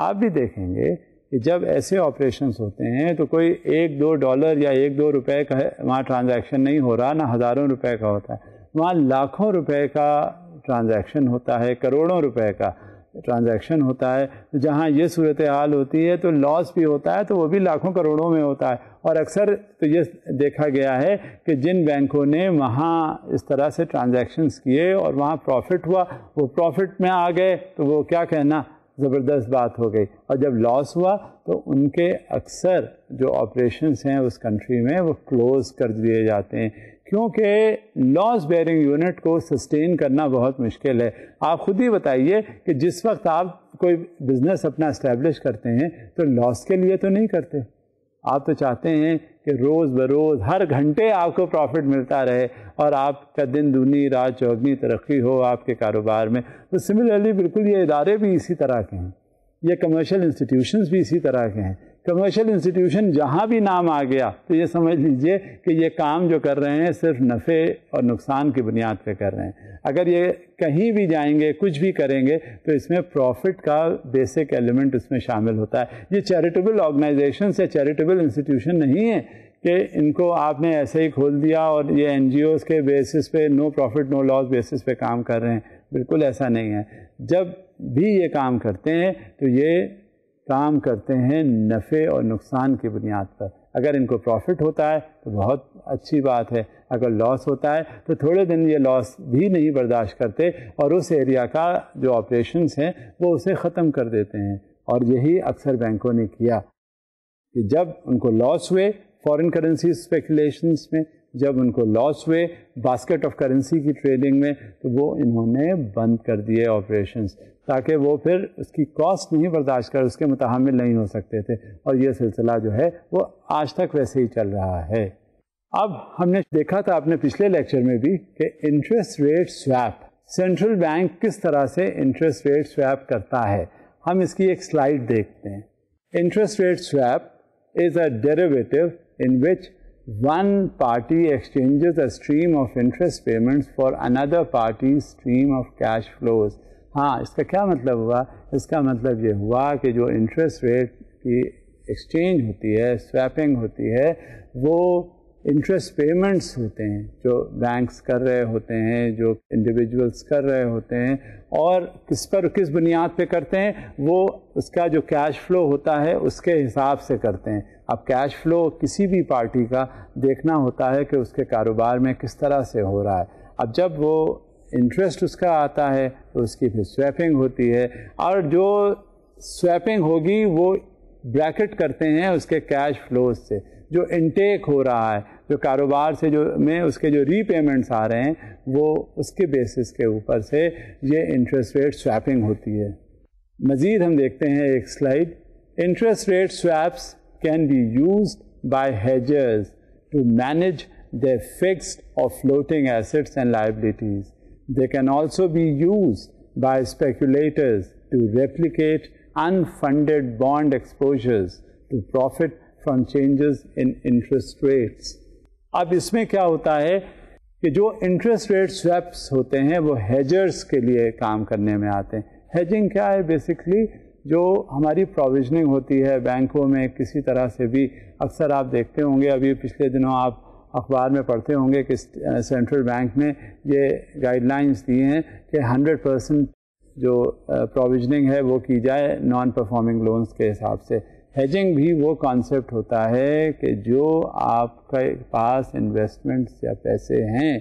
آپ بھی دیکھیں گے کہ جب ایسے آپریشنز ہوتے ہیں تو کوئی 1-2 ڈالر یا 1-2 روپے کا وہاں ٹرانزیکشن نہیں ہو رہا، نہ ہزاروں روپے کا ہوتا ہے. وہاں لاکھوں روپے کا ٹرانزیکشن ہوتا ہے، کروڑوں روپے کا ٹرانزیکشن ہوتا ہے. جہاں یہ صورتحال ہوتی ہے تو لاس بھی ہوتا ہے، تو وہ بھی لاکھوں کروڑوں میں ہوتا ہے. اور اکثر تو یہ دیکھا گیا ہے کہ جن بینکوں نے وہاں اس طرح سے ٹرانزیکشنز کیے اور وہاں پروفٹ ہوا، وہ پروفٹ میں آ گئے تو وہ کیا کہنا، زبردست بات ہو گئی. اور جب لاس ہوا تو ان کے اکثر جو آپریشنز ہیں اس کنٹری میں وہ کلوز کر دیے جاتے ہیں، کیونکہ لاس بیئرنگ یونٹ کو سسٹین کرنا بہت مشکل ہے. آپ خود ہی بتائیے کہ جس وقت آپ کوئی بزنس اپنا اسٹیبلش کرتے ہیں تو لاس کے لیے تو نہیں کرتے. آپ تو چاہتے ہیں کہ روز بروز ہر گھنٹے آپ کو پروفٹ ملتا رہے اور آپ کا دن دگنی رات چوگنی ترقی ہو آپ کے کاروبار میں. تو سملرلی بالکل یہ ادارے بھی اسی طرح کے ہیں، یہ کمرشل انسٹیٹیوشنز بھی اسی طرح کے ہیں. کمرشل انسٹیٹیوشن جہاں بھی نام آ گیا تو یہ سمجھ لیجئے کہ یہ کام جو کر رہے ہیں صرف نفع اور نقصان کی بنیاد پہ کر رہے ہیں. اگر یہ کہیں بھی جائیں گے کچھ بھی کریں گے تو اس میں پروفٹ کا بیسک ایلیمنٹ اس میں شامل ہوتا ہے. یہ چیریٹیبل آرگنائزیشنز یا چیریٹیبل انسٹیٹیوشن نہیں ہے کہ ان کو آپ نے ایسے ہی کھول دیا اور یہ این جی اوز کے بیسس پہ نو پروفٹ نو لاس بیسس پہ کام کر رہے ہیں. بالکل ایسا نہیں ہے. جب بھی یہ کام کرتے ہیں تو یہ کام کرتے ہیں نفع اور نقصان کی بنیاد پر. اگر ان کو پروفٹ ہوتا ہے تو بہت اچھی بات ہے، اگر لاس ہوتا ہے تو تھوڑے دن یہ لاس بھی نہیں برداشت کرتے اور اس ایریا کا جو آپریشنز ہیں وہ اسے ختم کر دیتے ہیں. اور یہی اکثر بینکوں نے کیا کہ جب ان کو لاس ہوئے فارن کرنسی اسپیکولیشنز میں، جب ان کو لاس ہوئے باسکٹ آف کرنسی کی ٹریڈنگ میں، تو وہ انہوں نے بند کر دیے آپریشنز، تاکہ وہ پھر اس کی کاسٹ نہیں برداشت کر اس کے متحمل نہیں ہو سکتے تھے. اور یہ سلسلہ جو ہے وہ آج تک ویسے ہی چل رہا ہے. اب ہم نے دیکھا تھا اپنے پچھلے لیکچر میں بھی کہ interest rate swap, central bank کس طرح سے انٹرسٹ ریٹ سویپ کرتا ہے. ہم اس کی ایک سلائیڈ دیکھتے ہیں. Interest rate swap is a derivative in which one party exchanges a stream of interest payments for another party's stream of cash flows. ہاں، اس کا کیا مطلب ہوا؟ اس کا مطلب یہ ہوا کہ جو انٹرسٹ ریٹ کی ایکسچینج ہوتی ہے، سویپنگ ہوتی ہے، وہ انٹرسٹ پیمنٹس ہوتے ہیں جو بینکس کر رہے ہوتے ہیں، جو انڈیویجولس کر رہے ہوتے ہیں، اور کس بنیاد پہ کرتے ہیں؟ وہ اس کا جو کیش فلو ہوتا ہے اس کے حساب سے کرتے ہیں. اب کیش فلو کسی بھی پارٹی کا دیکھنا ہوتا ہے کہ اس کے کاروبار میں کس طرح سے ہو رہا ہے. اب جب وہ انٹرسٹ اس کا آتا ہے تو اس کی پھر سویپنگ ہوتی ہے، اور جو سویپنگ ہوگی وہ بریکٹ کرتے ہیں اس کے کیش فلوز سے. جو انٹیک ہو رہا ہے، جو کاروبار سے جو میں اس کے جو ری پیمنٹس آ رہے ہیں، وہ اس کے بیسس کے اوپر سے یہ انٹرسٹ ریٹ سویپنگ ہوتی ہے. مزید ہم دیکھتے ہیں ایک slide. Interest rate swaps can be used by hedgers to manage their fixed or floating assets and liabilities. They can also be used by speculators to replicate unfunded bond exposures to profit from changes in interest rates. اب اس میں کیا ہوتا ہے کہ جو interest rate سویپس ہوتے ہیں وہ ہیجرز کے لیے کام کرنے میں آتے ہیں. ہیجنگ کیا ہے؟ بیسکلی جو ہماری پروویژننگ ہوتی ہے بینکوں میں کسی طرح سے بھی. اکثر آپ دیکھتے ہوں گے، ابھی پچھلے دنوں آپ اخبار میں پڑھتے ہوں گے کہ سینٹرل بینک نے یہ گائیڈ لائنز دی ہیں کہ 100% جو پروویژننگ ہے وہ کی جائے نان پرفارمنگ لونز کے حساب سے. ہیجنگ بھی وہ کانسیپٹ ہوتا ہے کہ جو آپ کے پاس انویسٹمنٹس یا پیسے ہیں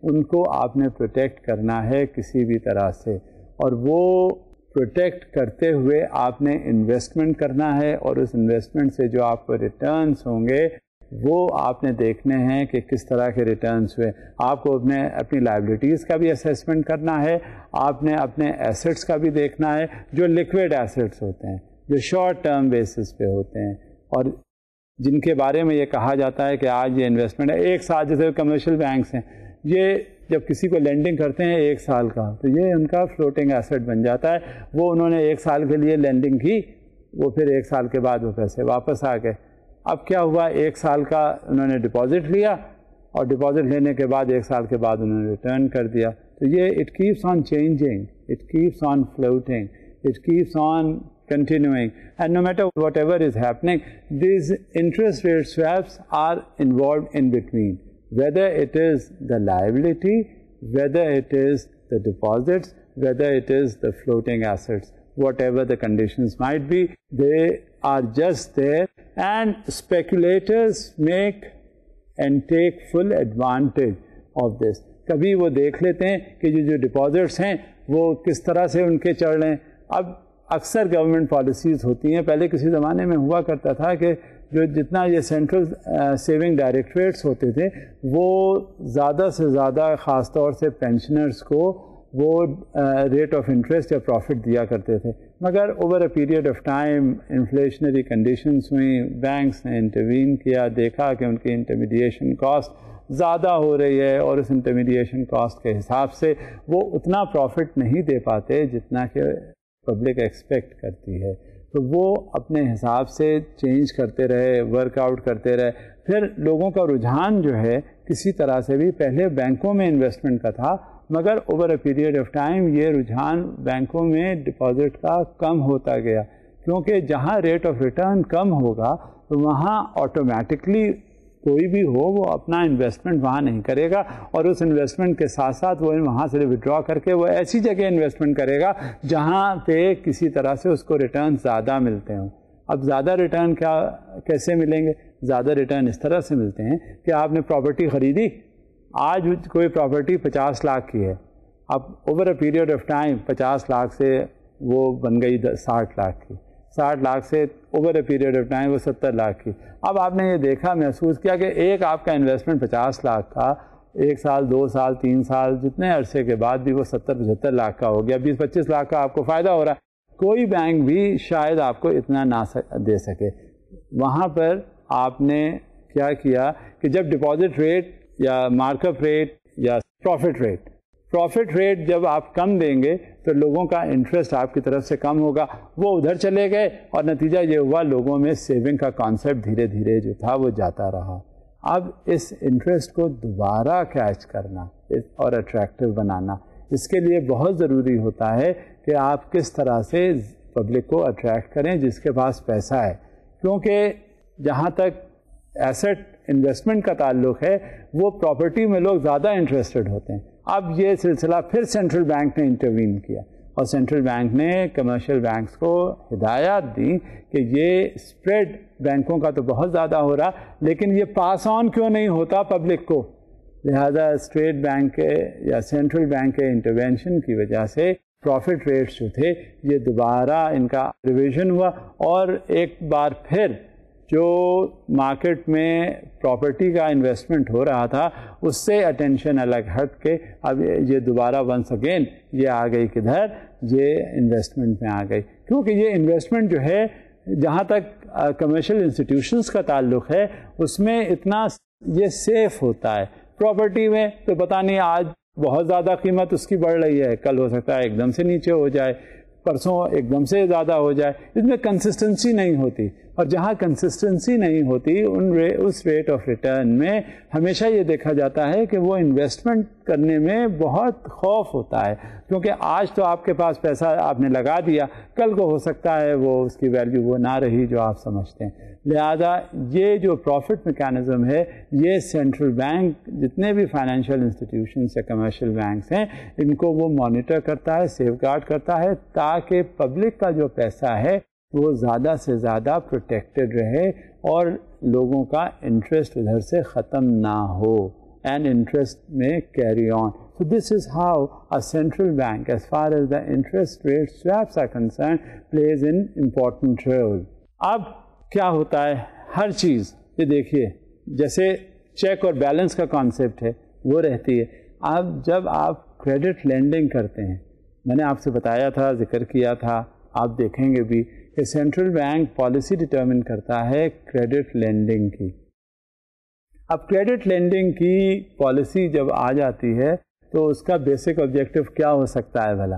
ان کو آپ نے پروٹیکٹ کرنا ہے کسی بھی طرح سے، اور وہ پروٹیکٹ کرتے ہوئے آپ نے انویسٹمنٹ کرنا ہے، اور اس انویسٹمنٹ سے جو آپ کو ریٹرنز ہوں گے وہ آپ نے دیکھنے ہیں کہ کس طرح کے ریٹرنس ہوئے. آپ کو اپنی لائبلٹیز کا بھی اسیسمنٹ کرنا ہے, آپ نے اپنے ایسٹس کا بھی دیکھنا ہے, جو لیکوڈ ایسٹس ہوتے ہیں, جو شارٹ ٹرم بیسس پہ ہوتے ہیں, اور جن کے بارے میں یہ کہا جاتا ہے کہ آج یہ انویسٹمنٹ ہے 1 سال. جیسے کمرشل بینکس ہیں, یہ جب کسی کو لینڈنگ کرتے ہیں 1 سال کا, تو یہ ان کا فلوٹنگ ایسٹ بن جاتا ہے. وہ انہوں نے 1 سال کے لیے لینڈنگ کی, وہ پھر 1 سال کے بعد وہ پیسے واپس آ گئے. اب کیا ہوا, 1 سال کا انہوں نے ڈپازٹ لیا, اور ڈپازٹ لینے کے بعد 1 سال کے بعد انہوں نے ریٹرن کر دیا. تو یہ it keeps on changing, it keeps on floating, it keeps on continuing, and no matter whatever is happening, these interest rate swaps are involved in between, whether it is the liability, whether it is the deposits, whether it is the floating assets, whatever the conditions might be, they are just there, and speculators make and take full advantage of this. کبھی وہ دیکھ لیتے ہیں کہ جو deposits ہیں وہ کس طرح سے ان کے چڑھ رہے ہیں. اب اکثر گورنمنٹ پالیسیز ہوتی ہیں, پہلے کسی زمانے میں ہوا کرتا تھا کہ جو جتنا یہ سینٹرل سیونگ ڈائریکٹریٹس ہوتے تھے وہ زیادہ سے زیادہ خاص طور سے پینشنرز کو وہ ریٹ آف انٹرسٹ یا پروفٹ دیا کرتے تھے. مگر over a period of time inflationary conditions ہوئیں, بینکس نے انٹروین کیا, دیکھا کہ ان کی انٹرمیڈیشن کاسٹ زیادہ ہو رہی ہے, اور اس انٹرمیڈیشن کاسٹ کے حساب سے وہ اتنا پروفٹ نہیں دے پاتے جتنا کہ پبلک ایکسپیکٹ کرتی ہے. تو وہ اپنے حساب سے چینج کرتے رہے, ورک آؤٹ کرتے رہے. پھر لوگوں کا رجحان جو ہے کسی طرح سے بھی پہلے بینکوں میں انویسٹمنٹ کا تھا, مگر over a period of time یہ رجحان بینکوں میں ڈپازٹ کا کم ہوتا گیا, کیونکہ جہاں ریٹ آف ریٹرن کم ہوگا تو وہاں آٹومیٹکلی کوئی بھی ہو وہ اپنا انویسٹمنٹ وہاں نہیں کرے گا, اور اس انویسٹمنٹ کے ساتھ ساتھ وہ وہاں سے ودرا کر کے وہ ایسی جگہ انویسٹمنٹ کرے گا جہاں پہ کسی طرح سے اس کو ریٹرن زیادہ ملتے ہوں. اب زیادہ ریٹرن کیسے ملیں گے؟ زیادہ ریٹرن اس طرح سے ملتے ہیں کہ آپ نے پراپرٹی خریدی, آج کوئی پراپرٹی 50 لاکھ کی ہے, اب over a period of time 50 lakh سے وہ بن گئی 60 لاکھ کی, 60 لاکھ سے over a period of time وہ 70 لاکھ کی. اب آپ نے یہ دیکھا, محسوس کیا کہ ایک آپ کا انویسٹمنٹ 50 لاکھ کا 1 سال 2 سال 3 سال جتنے عرصے کے بعد بھی وہ 70-75 لاکھ کا ہو گیا, 20-25 لاکھ کا آپ کو فائدہ ہو رہا ہے. کوئی بینک بھی شاید آپ کو اتنا نہ دے سکے. وہاں پر آپ نے کیا کیا کہ جب ڈپازٹ ریٹ یا مارک اپ ریٹ یا پروفٹ ریٹ جب آپ کم دیں گے تو لوگوں کا انٹرسٹ آپ کی طرف سے کم ہوگا, وہ ادھر چلے گئے, اور نتیجہ یہ ہوا لوگوں میں سیونگ کا کانسیپٹ دھیرے دھیرے جو تھا وہ جاتا رہا. اب اس انٹرسٹ کو دوبارہ کیچ کرنا اور اٹریکٹیو بنانا, اس کے لیے بہت ضروری ہوتا ہے کہ آپ کس طرح سے پبلک کو اٹریکٹ کریں جس کے پاس پیسہ ہے, کیونکہ جہاں تک ایسٹ انویسٹمنٹ کا تعلق ہے وہ پراپرٹی میں لوگ زیادہ انٹرسٹڈ ہوتے ہیں. اب یہ سلسلہ پھر سینٹرل بینک نے انٹروین کیا, اور سینٹرل بینک نے کمرشل بینکس کو ہدایات دی کہ یہ اسپریڈ بینکوں کا تو بہت زیادہ ہو رہا, لیکن یہ پاس آن کیوں نہیں ہوتا پبلک کو. لہذا اسٹیٹ بینک کے یا سینٹرل بینک کے انٹروینشن کی وجہ سے پروفٹ ریٹس جو تھے یہ دوبارہ ان کا ریویژن ہوا, اور ایک بار پھر جو مارکیٹ میں پراپرٹی کا انویسٹمنٹ ہو رہا تھا اس سے اٹینشن الگ ہٹ کے اب یہ دوبارہ ونس اگین یہ آ گئی کدھر, یہ انویسٹمنٹ میں آ گئی. کیونکہ یہ انویسٹمنٹ جو ہے جہاں تک کمرشل انسٹیٹیوشنس کا تعلق ہے اس میں اتنا یہ سیف ہوتا ہے. پراپرٹی میں تو پتہ نہیں آج بہت زیادہ قیمت اس کی بڑھ رہی ہے, کل ہو سکتا ہے ایک دم سے نیچے ہو جائے, پرسوں ایک دم سے زیادہ ہو جائے, اس میں کنسسٹنسی نہیں ہوتی. اور جہاں کنسسٹنسی نہیں ہوتی اس ریٹ آف ریٹرن میں ہمیشہ یہ دیکھا جاتا ہے کہ وہ انویسٹمنٹ کرنے میں بہت خوف ہوتا ہے, کیونکہ آج تو آپ کے پاس پیسہ آپ نے لگا دیا, کل کو ہو سکتا ہے وہ اس کی ویلیو وہ نہ رہی جو آپ سمجھتے ہیں. لہذا یہ جو پروفٹ میکینزم ہے یہ سینٹرل بینک جتنے بھی فائنینشیل انسٹیٹیوشنس یا کمرشل بینکس ہیں ان کو وہ مانیٹر کرتا ہے, سیف گارڈ کرتا ہے, تاکہ پبلک کا جو پیسہ ہے وہ زیادہ سے زیادہ پروٹیکٹڈ رہے اور لوگوں کا انٹرسٹ ادھر سے ختم نہ ہو, اینڈ انٹرسٹ میں carry on. So this is how a central bank, as far as the interest rate swaps are concerned, plays an important role. اب کیا ہوتا ہے, ہر چیز یہ دیکھیے جیسے چیک اور بیلنس کا کانسیپٹ ہے وہ رہتی ہے. اب جب آپ کریڈٹ لینڈنگ کرتے ہیں, میں نے آپ سے بتایا تھا, ذکر کیا تھا, آپ دیکھیں گے بھی کہ سینٹرل بینک پالیسی ڈٹرمن کرتا ہے کریڈٹ لینڈنگ کی. اب کریڈٹ لینڈنگ کی پالیسی جب آ جاتی ہے تو اس کا بیسک آبجیکٹو کیا ہو سکتا ہے بھلا؟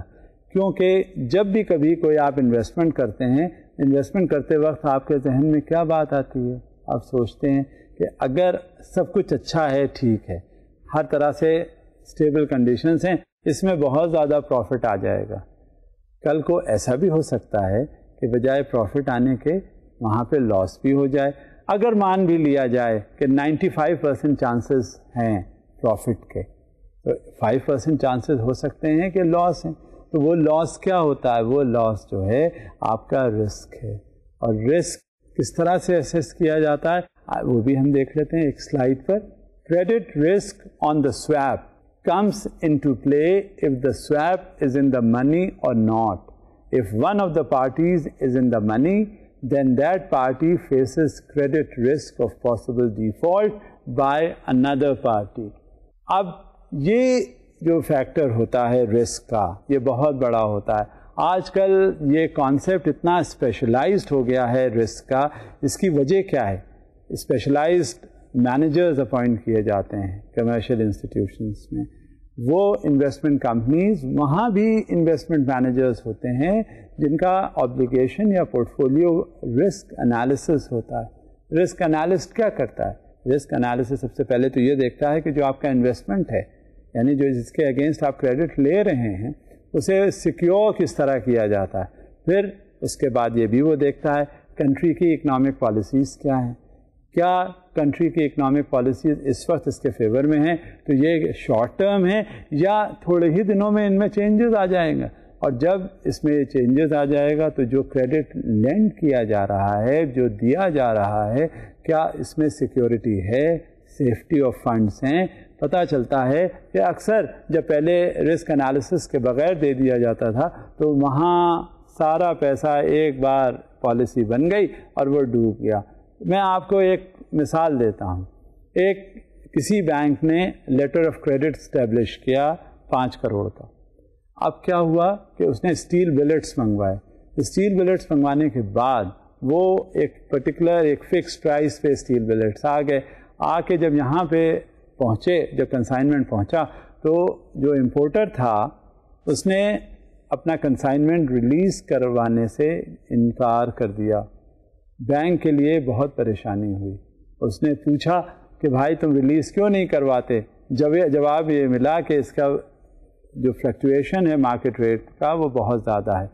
کیونکہ جب بھی کبھی کوئی آپ انویسٹمنٹ کرتے ہیں, انویسٹمنٹ کرتے وقت آپ کے ذہن میں کیا بات آتی ہے؟ آپ سوچتے ہیں کہ اگر سب کچھ اچھا ہے, ٹھیک ہے, ہر طرح سے اسٹیبل کنڈیشنز ہیں, اس میں بہت زیادہ پروفٹ آ جائے گا. کل کو ایسا بھی ہو سکتا ہے کہ بجائے پروفٹ آنے کے وہاں پہ لاس بھی ہو جائے. اگر مان بھی لیا جائے کہ 95% چانسز ہیں پروفٹ کے, تو 5% چانسز ہو سکتے ہیں کہ لاس ہیں. تو وہ لاس کیا ہوتا ہے؟ وہ لاس جو ہے آپ کا رسک ہے. اور رسک کس طرح سے اسیس کیا جاتا ہے وہ بھی ہم دیکھ لیتے ہیں ایک slide per. Credit risk on the sweep comes into play if the swap is in the money or not. If one of the parties is in the money, then that party faces credit risk of possible default by another party. اب یہ جو factor ہوتا ہے risk کا, یہ بہت بڑا ہوتا ہے. آج کل یہ کانسیپٹ اتنا اسپیشلائزڈ ہو گیا ہے رسک کا. اس کی وجہ کیا ہے؟ اسپیشلائزڈ مینیجرز اپوائنٹ کیے جاتے ہیں کمرشل انسٹیٹیوشنس میں. وہ انویسٹمنٹ کمپنیز, وہاں بھی انویسٹمنٹ مینیجرز ہوتے ہیں جن کا آبلیگیشن یا پورٹ فولیو رسک انالیسس ہوتا ہے. رسک انالسٹ کیا کرتا ہے؟ رسک انالیسس سب سے پہلے تو یہ دیکھتا ہے کہ جو آپ کا انویسٹمنٹ ہے, یعنی جو جس کے اگینسٹ آپ کریڈٹ لے رہے ہیں, اسے سیکیور کس طرح کیا جاتا ہے. پھر اس کے بعد یہ بھی وہ دیکھتا ہے کنٹری کی اکنامک پالیسیز کیا ہیں, کیا کنٹری کی اکنامک پالیسیز اس وقت اس کے فیور میں ہیں تو یہ شارٹ ٹرم ہے یا تھوڑے ہی دنوں میں ان میں چینجز آ جائیں گا. اور جب اس میں چینجز آ جائے گا تو جو کریڈٹ لینڈ کیا جا رہا ہے, جو دیا جا رہا ہے, کیا اس میں سیکیورٹی ہے, سیفٹی آف فنڈس ہیں. پتہ چلتا ہے کہ اکثر جب پہلے رسک انالیسس کے بغیر دے دیا جاتا تھا تو وہاں سارا پیسہ ایک بار پالیسی بن گئی اور وہ ڈوب گیا. میں آپ کو ایک مثال دیتا ہوں. ایک کسی بینک نے لیٹر آف کریڈٹ اسٹیبلش کیا 5 کروڑ کا. اب کیا ہوا کہ اس نے اسٹیل بلیٹس منگوائے. اسٹیل بلیٹس منگوانے کے بعد وہ ایک پرٹیکولر ایک فکس پرائز پہ اسٹیل بلیٹس آ گئے. آ کے جب یہاں پہ پہنچے, جب کنسائنمنٹ پہنچا تو جو امپورٹر تھا اس نے اپنا کنسائنمنٹ ریلیز کروانے سے انکار کر دیا. بینک کے لیے بہت پریشانی ہوئی. اس نے پوچھا کہ بھائی تم ریلیز کیوں نہیں کرواتے؟ جواب یہ ملا کہ اس کا جو فلکچویشن ہے مارکیٹ ریٹ کا وہ بہت زیادہ ہے.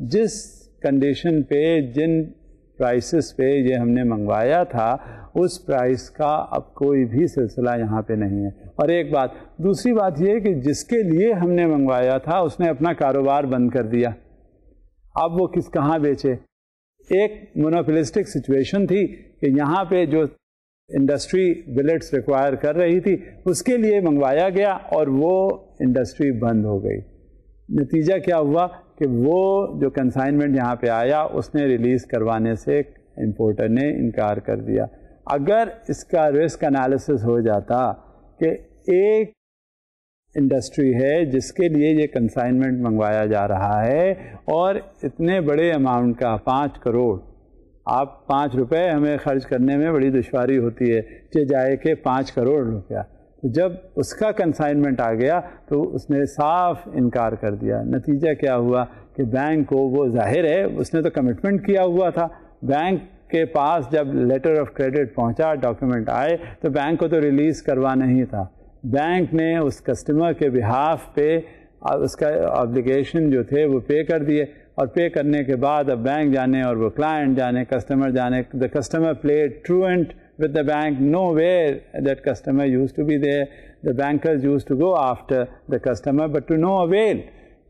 جس کنڈیشن پہ جن پرائسز پہ یہ ہم نے منگوایا تھا اس پرائس کا اب کوئی بھی سلسلہ یہاں پہ نہیں ہے. اور ایک بات, دوسری بات یہ کہ جس کے لیے ہم نے منگوایا تھا اس نے اپنا کاروبار بند کر دیا. اب وہ کہاں بیچے؟ ایک مونوپولسٹک سچویشن تھی کہ یہاں پہ جو انڈسٹری بلیٹس ریکوائر کر رہی تھی اس کے لیے منگوایا گیا اور وہ انڈسٹری بند ہو گئی. نتیجہ کیا ہوا کہ وہ جو کنسائنمنٹ یہاں پہ آیا اس نے ریلیز کروانے سے امپورٹر نے انکار کر دیا. اگر اس کا رسک انالیسس ہو جاتا کہ ایک انڈسٹری ہے جس کے لیے یہ کنسائنمنٹ منگوایا جا رہا ہے اور اتنے بڑے اماؤنٹ کا 5 کروڑ, آپ 5 روپے ہمیں خرچ کرنے میں بڑی دشواری ہوتی ہے, کہ جائے کہ 5 کروڑ روپیہ. جب اس کا کنسائنمنٹ آ گیا تو اس نے صاف انکار کر دیا. نتیجہ کیا ہوا کہ بینک کو, وہ ظاہر ہے اس نے تو کمٹمنٹ کیا ہوا تھا, بینک کے پاس جب لیٹر آف کریڈٹ پہنچا, ڈاکیومنٹ آئے تو بینک کو تو ریلیز کروانا ہی تھا. بینک نے اس کسٹمر کے بہاف پہ اس کا آبلیگیشن جو تھے وہ پے کر دیے, اور پے کرنے کے بعد اب بینک جانے اور وہ کلائنٹ جانے, کسٹمر جانے. The customer played truant with the bank, nowhere that customer used to be there. The bankers used to go after the customer, but to no avail.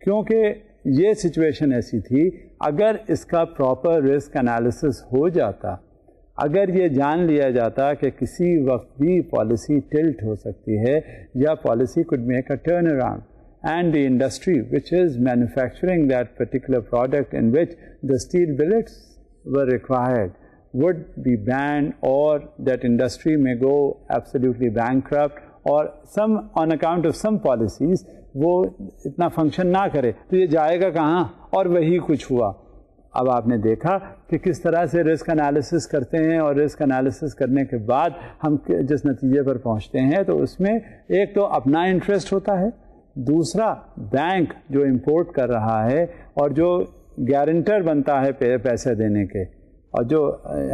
کیونکہ یہ سچویشن ایسی تھی, اگر اس کا پراپر رسک انالیسس ہو جاتا, اگر یہ جان لیا جاتا کہ کسی وقت بھی پالیسی ٹلٹ ہو سکتی ہے یا policy could make a turnaround, and the industry which is manufacturing that particular product in which the steel billets were required, would be banned, or that industry may go absolutely bankrupt, or some on account of some policies وہ اتنا function نہ کرے تو یہ جائے گا کہاں, اور وہی کچھ ہوا. اب آپ نے دیکھا کہ کس طرح سے رسک انالیسس کرتے ہیں, اور رسک انالیسس کرنے کے بعد ہم جس نتیجے پر پہنچتے ہیں تو اس میں ایک تو اپنا انٹرسٹ ہوتا ہے, دوسرا بینک جو امپورٹ کر رہا ہے اور جو گارنٹر بنتا ہے پیسے دینے کے, اور جو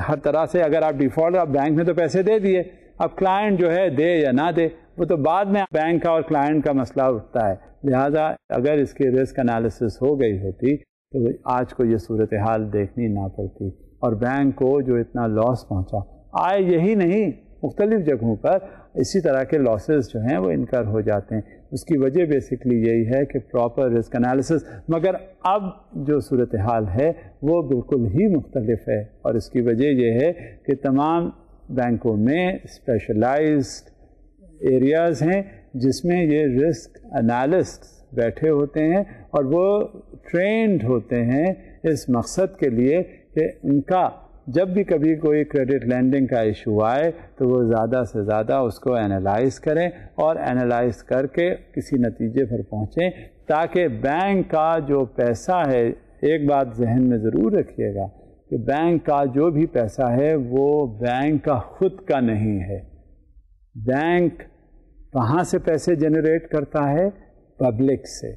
ہر طرح سے اگر آپ ڈیفالٹ, آپ بینک میں تو پیسے دے دیے, اب کلائنٹ جو ہے دے یا نہ دے وہ تو بعد میں بینک کا اور کلائنٹ کا مسئلہ اٹھتا ہے. لہذا اگر اس کی رسک انالیسس ہو گئی ہوتی تو آج کو یہ صورتحال دیکھنی نہ پڑتی, اور بینک کو جو اتنا لاس پہنچا, آئے یہی نہیں مختلف جگہوں پر اسی طرح کے لاسز جو ہیں وہ انکر ہو جاتے ہیں. اس کی وجہ بیسکلی یہی ہے کہ پراپر رسک انالیسس, مگر اب جو صورتحال ہے وہ بالکل ہی مختلف ہے, اور اس کی وجہ یہ ہے کہ تمام بینکوں میں اسپیشلائزڈ ایریاز ہیں جس میں یہ رسک انالسٹ بیٹھے ہوتے ہیں, اور وہ ٹرینڈ ہوتے ہیں اس مقصد کے لیے کہ ان کا جب بھی کبھی کوئی کریڈٹ لینڈنگ کا ایشو آئے تو وہ زیادہ سے زیادہ اس کو انالائز کریں, اور انالائز کر کے کسی نتیجے پر پہنچیں, تاکہ بینک کا جو پیسہ ہے, ایک بات ذہن میں ضرور رکھیے گا کہ بینک کا جو بھی پیسہ ہے وہ بینک کا خود کا نہیں ہے. بینک کہاں سے پیسے جنریٹ کرتا ہے؟ پبلک سے,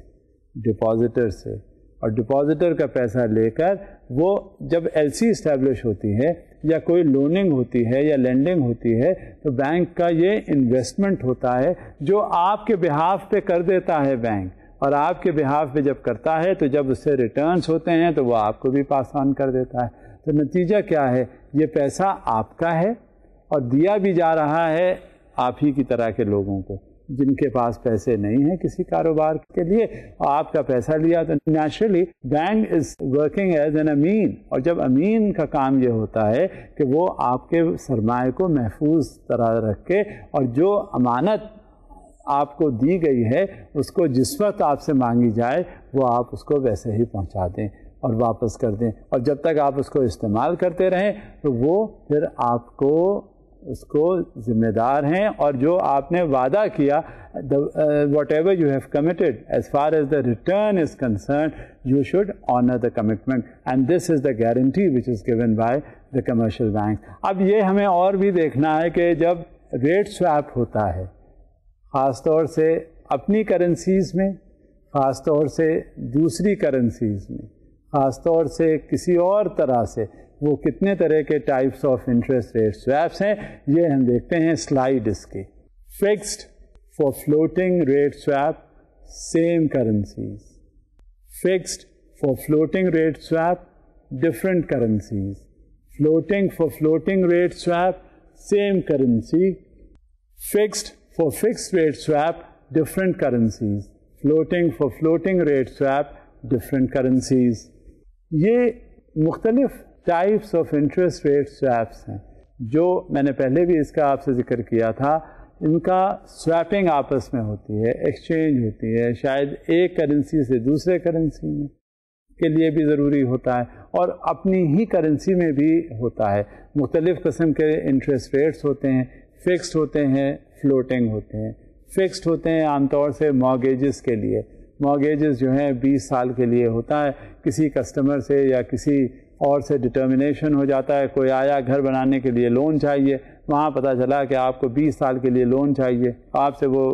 ڈپازیٹر سے, اور ڈپازیٹر کا پیسہ لے کر وہ جب ایل سی اسٹیبلش ہوتی ہے یا کوئی لوننگ ہوتی ہے یا لینڈنگ ہوتی ہے تو بینک کا یہ انویسٹمنٹ ہوتا ہے جو آپ کے بہاف پہ کر دیتا ہے بینک, اور آپ کے بہاف پہ جب کرتا ہے تو جب اس سے ریٹرنز ہوتے ہیں تو وہ آپ کو بھی پاس آن کر دیتا ہے. تو نتیجہ کیا ہے؟ یہ پیسہ آپ کا ہے اور دیا بھی جا رہا ہے آپ ہی کی طرح کے لوگوں کو جن کے پاس پیسے نہیں ہیں کسی کاروبار کے لیے, اور آپ کا پیسہ لیا تو naturally bank is working as an امین, اور جب امین کا کام یہ ہوتا ہے کہ وہ آپ کے سرمایہ کو محفوظ طرح رکھ کے, اور جو امانت آپ کو دی گئی ہے اس کو جس وقت آپ سے مانگی جائے وہ آپ اس کو ویسے ہی پہنچا دیں اور واپس کر دیں, اور جب تک آپ اس کو استعمال کرتے رہیں تو وہ پھر آپ کو اس کو ذمہ دار ہیں, اور جو آپ نے وعدہ کیا what ever you have committed as far as the return is concerned you should owner the commitment, and this is the guarantee which is given by the commercial bank. اب یہ ہمیں اور بھی دیکھنا ہے کہ جب ریٹ سویپ ہوتا ہے, خاص طور سے اپنی کرنسیز میں, خاص طور سے دوسری کرنسیز میں, خاص طور سے کسی اور طرح سے, وہ کتنے طرح کے types of interest rate swaps ہیں یہ ہم دیکھتے ہیں سلائیڈ اس کی. Fixed for floating rate swap same currencies, fixed for floating rate swap different currencies, floating for floating rate swap same currency, fixed for fixed rate swap different currencies, floating for floating rate swap different currencies. یہ مختلف types of interest rate swaps ہیں جو میں نے پہلے بھی اس کا آپ سے ذکر کیا تھا. ان کا سویپنگ آپس میں ہوتی ہے, ایکسچینج ہوتی ہے, شاید ایک کرنسی سے دوسرے کرنسی میں کے لیے بھی ضروری ہوتا ہے, اور اپنی ہی کرنسی میں بھی ہوتا ہے. مختلف قسم کے انٹرسٹ ریٹس ہوتے ہیں, فکسڈ ہوتے ہیں, فلوٹنگ ہوتے ہیں. فکسڈ ہوتے ہیں عام طور سے مارگیجز کے لیے, مارگیجز جو ہیں 20 سال کے لیے ہوتا ہے. کسی کسٹمر سے یا کسی اور سے ڈٹرمنیشن ہو جاتا ہے, کوئی آیا گھر بنانے کے لیے لون چاہیے, وہاں پتہ چلا کہ آپ کو 20 سال کے لیے لون چاہیے, آپ سے وہ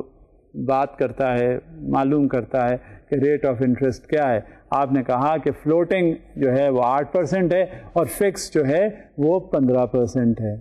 بات کرتا ہے, معلوم کرتا ہے کہ ریٹ آف انٹرسٹ کیا ہے. آپ نے کہا کہ فلوٹنگ جو ہے وہ 8% ہے اور فکس جو ہے وہ 15% ہے.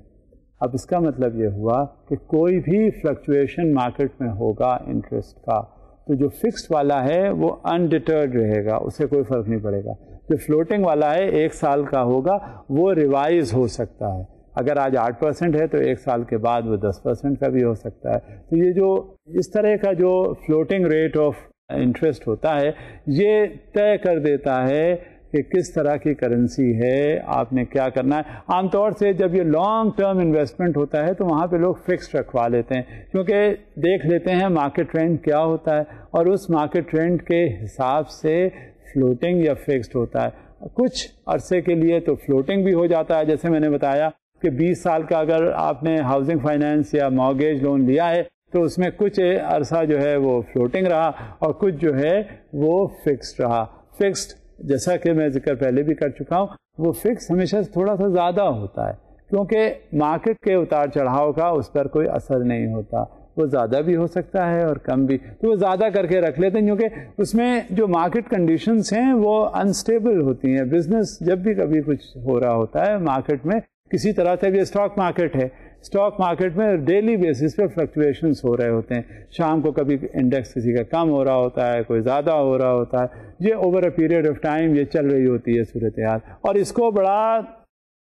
اب اس کا مطلب یہ ہوا کہ کوئی بھی فلکچویشن مارکیٹ میں ہوگا انٹرسٹ کا تو جو فکسڈ والا ہے وہ انڈیٹرڈ رہے گا, اسے کوئی فرق نہیں پڑے گا. جو فلوٹنگ والا ہے 1 سال کا ہوگا, وہ ریوائز ہو سکتا ہے. اگر آج 8% ہے تو 1 سال کے بعد وہ 10% کا بھی ہو سکتا ہے. تو یہ جو اس طرح کا جو فلوٹنگ ریٹ آف انٹرسٹ ہوتا ہے یہ طے کر دیتا ہے کہ کس طرح کی کرنسی ہے, آپ نے کیا کرنا ہے. عام طور سے جب یہ لانگ ٹرم انویسٹمنٹ ہوتا ہے تو وہاں پہ لوگ فکس رکھوا لیتے ہیں, کیونکہ دیکھ لیتے ہیں مارکیٹ ٹرینڈ کیا ہوتا ہے اور اس مارکیٹ ٹرینڈ کے حساب سے فلوٹنگ یا فکسڈ ہوتا ہے. کچھ عرصے کے لیے تو فلوٹنگ بھی ہو جاتا ہے. جیسے میں نے بتایا کہ 20 سال کا اگر آپ نے ہاؤسنگ فائنینس یا مارگیج لون لیا ہے تو اس میں کچھ عرصہ جو ہے وہ فلوٹنگ رہا اور کچھ جو ہے وہ فکسڈ رہا. فکسڈ جیسا کہ میں ذکر پہلے بھی کر چکا ہوں, وہ فکس ہمیشہ تھوڑا سا زیادہ ہوتا ہے کیونکہ مارکیٹ کے اتار چڑھاؤ کا اس پر کوئی اثر نہیں ہوتا. وہ زیادہ بھی ہو سکتا ہے اور کم بھی, تو وہ زیادہ کر کے رکھ لیتے ہیں کیونکہ اس میں جو مارکیٹ کنڈیشنز ہیں وہ انسٹیبل ہوتی ہیں. بزنس جب بھی کبھی کچھ ہو رہا ہوتا ہے مارکیٹ میں کسی طرح سے, بھی اسٹاک مارکیٹ ہے, اسٹاک مارکیٹ میں ڈیلی بیسس پہ فلکچویشنس ہو رہے ہوتے ہیں. شام کو کبھی انڈیکس کسی کا کم ہو رہا ہوتا ہے, کوئی زیادہ ہو رہا ہوتا ہے. یہ over a period of time یہ چل رہی ہوتی ہے صورتحال, اور اس کو بڑا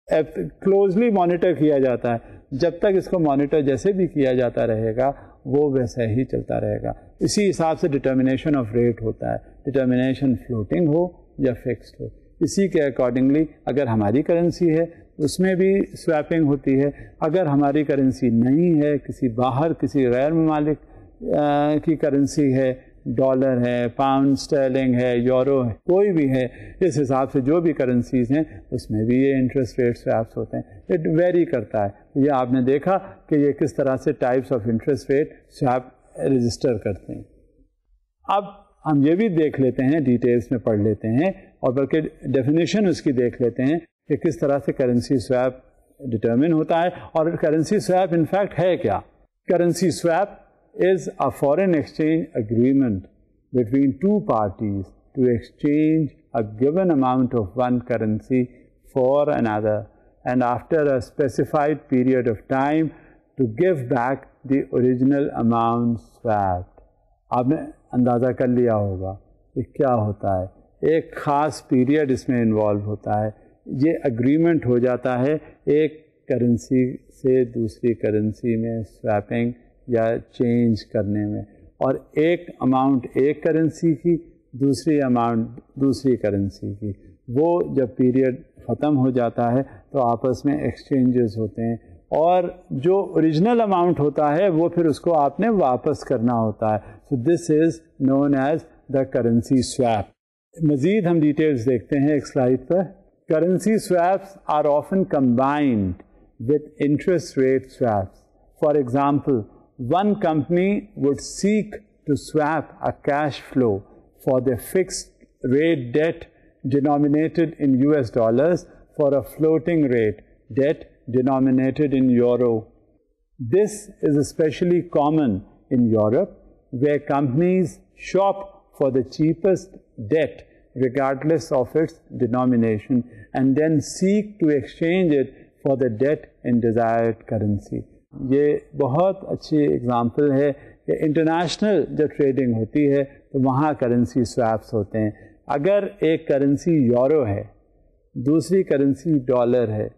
کلوزلی مانیٹر کیا جاتا ہے. جب تک اس کو مانیٹر جیسے بھی کیا جاتا رہے گا وہ ویسے ہی چلتا رہے گا. اسی حساب سے ڈٹرمنیشن آف ریٹ ہوتا ہے, ڈٹرمنیشن فلوٹنگ ہو یا فکسڈ ہو. اسی کے اکارڈنگلی اگر ہماری کرنسی ہے اس میں بھی سویپنگ ہوتی ہے. اگر ہماری کرنسی نہیں ہے, کسی باہر کسی غیر ممالک کی کرنسی ہے, ڈالر ہے, پاؤنڈ اسٹرلنگ ہے, یورو ہے, کوئی بھی ہے, اس حساب سے جو بھی کرنسیز ہیں اس میں بھی یہ انٹرسٹ ریٹ سویپس ہوتے ہیں. اٹ ویری کرتا ہے. یہ آپ نے دیکھا کہ یہ کس طرح سے types of interest rate swap register کرتے ہیں. اب ہم یہ بھی دیکھ لیتے ہیں, ڈیٹیلس میں پڑھ لیتے ہیں اور بلکہ ڈیفینیشن اس کی دیکھ لیتے ہیں کہ کس طرح سے کرنسی سویپ ڈٹرمن ہوتا ہے. اور کرنسی سویپ انفیکٹ ہے کیا؟ Currency swap is a foreign exchange agreement between two parties to exchange a given amount of one currency for another, and after a specified period of time to give back the original amount swapped. آپ نے اندازہ کر لیا ہوگا کہ کیا ہوتا ہے. ایک خاص پیریڈ اس میں انوالو ہوتا ہے. یہ اگریمنٹ ہو جاتا ہے ایک کرنسی سے دوسری کرنسی میں سویپنگ یا چینج کرنے میں, اور ایک اماؤنٹ ایک کرنسی کی, دوسری اماؤنٹ دوسری کرنسی کی. وہ جب پیریڈ ختم ہو جاتا ہے تو آپس میں ایکسچینجز ہوتے ہیں, اور جو اوریجنل اماؤنٹ ہوتا ہے وہ پھر اس کو آپ نے واپس کرنا ہوتا ہے. So this is known as the currency swap. مزید ہم ڈیٹیلز دیکھتے ہیں ایک سلائڈ پر. Currency swaps are often combined with interest rate swaps. For example, one company would seek to swap a cash flow for their fixed rate debt denominated in US dollars for a floating rate debt denominated in euro. This is especially common in Europe, where companies shop for the cheapest debt regardless of its denomination and then seek to exchange it for the debt in desired currency. یہ بہت اچھی example ہے کہ international جب trading ہوتی ہے تو وہاں کرنسی سویپس ہوتے ہیں. اگر ایک کرنسی یورو ہے, دوسری کرنسی ڈالر ہے,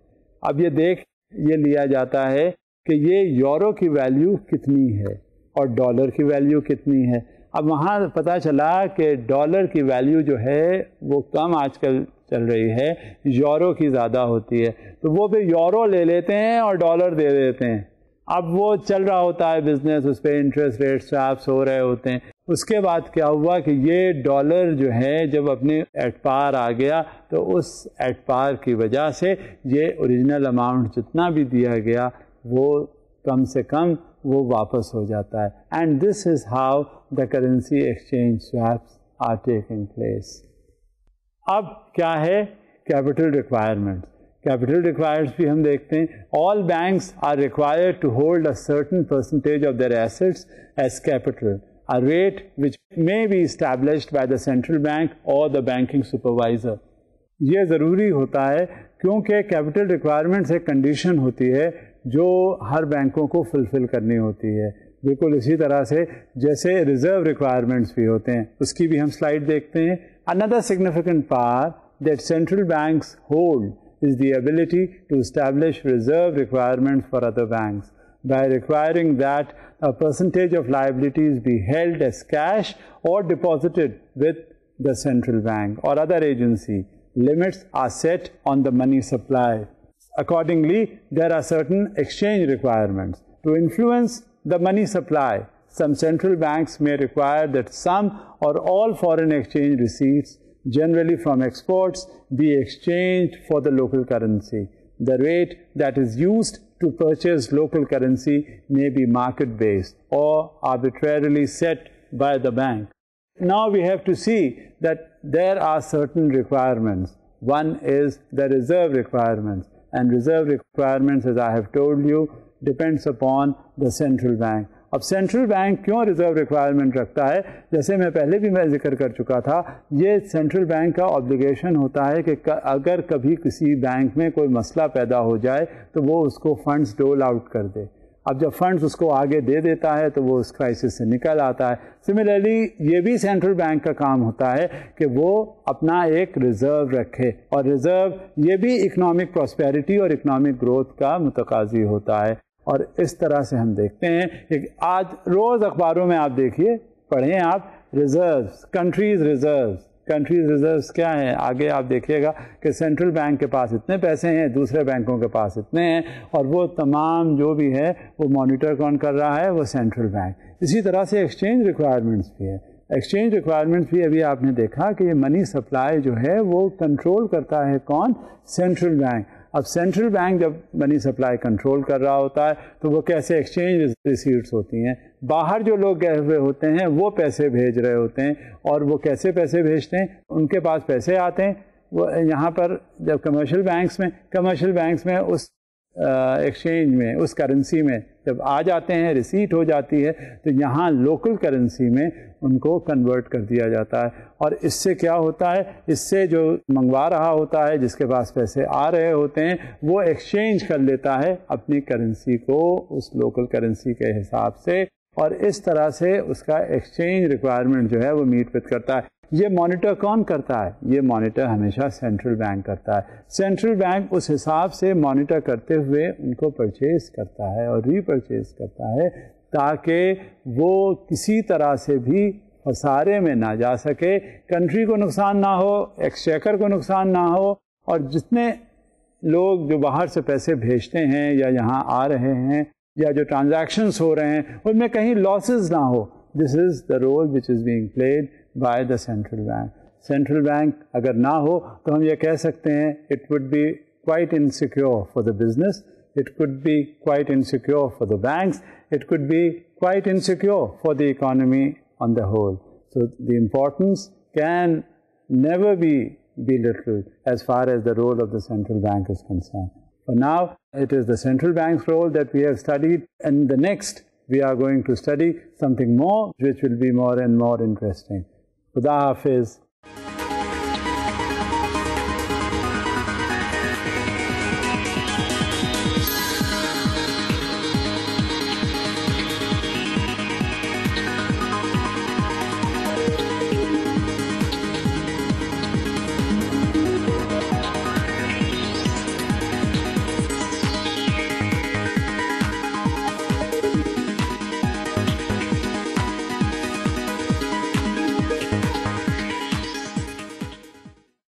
اب یہ لیا جاتا ہے کہ یہ یورو کی ویلیو کتنی ہے اور ڈالر کی ویلیو کتنی ہے. اب وہاں پتہ چلا کہ ڈالر کی ویلیو جو ہے وہ کم آج کل چل رہی ہے, یورو کی زیادہ ہوتی ہے, تو وہ پھر یورو لے لیتے ہیں اور ڈالر دے دیتے ہیں. اب وہ چل رہا ہوتا ہے بزنس, اس پہ انٹرسٹ ریٹ سویپس ہو رہے ہوتے ہیں. اس کے بعد کیا ہوا کہ یہ ڈالر جو ہے جب اپنے ایٹ پار آ گیا تو اس ایٹ پار کی وجہ سے یہ اوریجنل اماؤنٹ جتنا بھی دیا گیا وہ کم سے کم وہ واپس ہو جاتا ہے. And this is how the currency exchange swaps are taking place. اب کیا ہے کیپٹل ریکوائرمنٹ. کیپٹل ریکوائرمنٹس بھی ہم دیکھتے ہیں. All banks are required to hold a certain percentage of their assets as capital, a rate which may be established by the central bank or the banking supervisor. یہ ضروری ہوتا ہے کیونکہ capital requirements ایک کنڈیشن ہوتی ہے جو ہر بینکوں کو فلفل کرنی ہوتی ہے. بالکل اسی طرح سے جیسے ریزرو ریکوائرمنٹس بھی ہوتے ہیں, اس کی بھی ہم سلائڈ دیکھتے ہیں. Another significant power that central banks hold is the ability to establish reserve requirements for other banks by requiring that a percentage of liabilities be held as cash or deposited with the central bank or other agency. Limits are set on the money supply. Accordingly, there are certain exchange requirements. To influence the money supply, some central banks may require that some or all foreign exchange receipts generally from exports, be exchanged for the local currency. The rate that is used to purchase local currency may be market-based or arbitrarily set by the bank. Now we have to see that there are certain requirements. One is the reserve requirements, and reserve requirements, as I have told you, depends upon the central bank. اب central bank کیوں reserve requirement رکھتا ہے؟ جیسے میں پہلے بھی ذکر کر چکا تھا، یہ سینٹرل بینک کا آبلیگیشن ہوتا ہے کہ اگر کبھی کسی بینک میں کوئی مسئلہ پیدا ہو جائے تو وہ اس کو فنڈز ڈول آؤٹ کر دے. اب جب فنڈز اس کو آگے دے دیتا ہے تو وہ اس کرائسس سے نکل آتا ہے. سملرلی یہ بھی سینٹرل بینک کا کام ہوتا ہے کہ وہ اپنا ایک ریزرو رکھے، اور ریزرو یہ بھی اکنامک پراسپیرٹی اور اکنامک گروتھ کا متقاضی ہوتا ہے. اور اس طرح سے ہم دیکھتے ہیں کہ آج روز اخباروں میں آپ دیکھیے، پڑھیں آپ، ریزروز، کنٹریز ریزروز کیا ہیں؟ آگے آپ دیکھیے گا کہ سینٹرل بینک کے پاس اتنے پیسے ہیں، دوسرے بینکوں کے پاس اتنے ہیں، اور وہ تمام جو بھی ہے وہ مانیٹر کون کر رہا ہے؟ وہ سینٹرل بینک. اسی طرح سے ایکسچینج ریکوائرمنٹس بھی ہے. ایکسچینج ریکوائرمنٹس بھی ابھی آپ نے دیکھا کہ یہ منی سپلائی جو ہے وہ کنٹرول کرتا ہے کون؟ Central bank. اب سینٹرل بینک جب منی سپلائی کنٹرول کر رہا ہوتا ہے تو وہ کیسے ایکسچینج ریسیٹس ہوتی ہیں، باہر جو لوگ گئے ہوئے ہوتے ہیں وہ پیسے بھیج رہے ہوتے ہیں، اور وہ کیسے پیسے بھیجتے ہیں؟ ان کے پاس پیسے آتے ہیں، وہ یہاں پر جب کمرشل بینکس میں اس ایکسچینج میں، اس کرنسی میں جب آ جاتے ہیں، ریسیٹ ہو جاتی ہے، تو یہاں لوکل کرنسی میں ان کو کنورٹ کر دیا جاتا ہے. اور اس سے کیا ہوتا ہے؟ اس سے جو منگوا رہا ہوتا ہے، جس کے پاس پیسے آ رہے ہوتے ہیں، وہ ایکسچینج کر لیتا ہے اپنی کرنسی کو اس لوکل کرنسی کے حساب سے، اور اس طرح سے اس کا ایکسچینج ریکوائرمنٹ جو ہے وہ میٹ وتھ کرتا ہے. یہ مانیٹر کون کرتا ہے؟ یہ مانیٹر ہمیشہ سینٹرل بینک کرتا ہے. سینٹرل بینک اس حساب سے مانیٹر کرتے ہوئے ان کو پرچیز کرتا ہے اور ری پرچیز کرتا ہے، تاکہ وہ کسی طرح سے بھی خسارے میں نہ جا سکے، کنٹری کو نقصان نہ ہو، ایکسچیکر کو نقصان نہ ہو، اور جتنے لوگ جو باہر سے پیسے بھیجتے ہیں یا یہاں آ رہے ہیں یا جو ٹرانزیکشنز ہو رہے ہیں ان میں کہیں لاسز نہ ہو. This is the rule which is being played by the central bank. Central bank اگر نہ ہو تو ہم یہ کہہ سکتے ہیں it would be quite insecure for the business, it could be quite insecure for the banks, it could be quite insecure for the economy on the whole. So the importance can never be belittled as far as the role of the central bank is concerned. For now, it is the central bank's role that we have studied, and the next we are going to study something more which will be more and more interesting. Khuda Hafiz.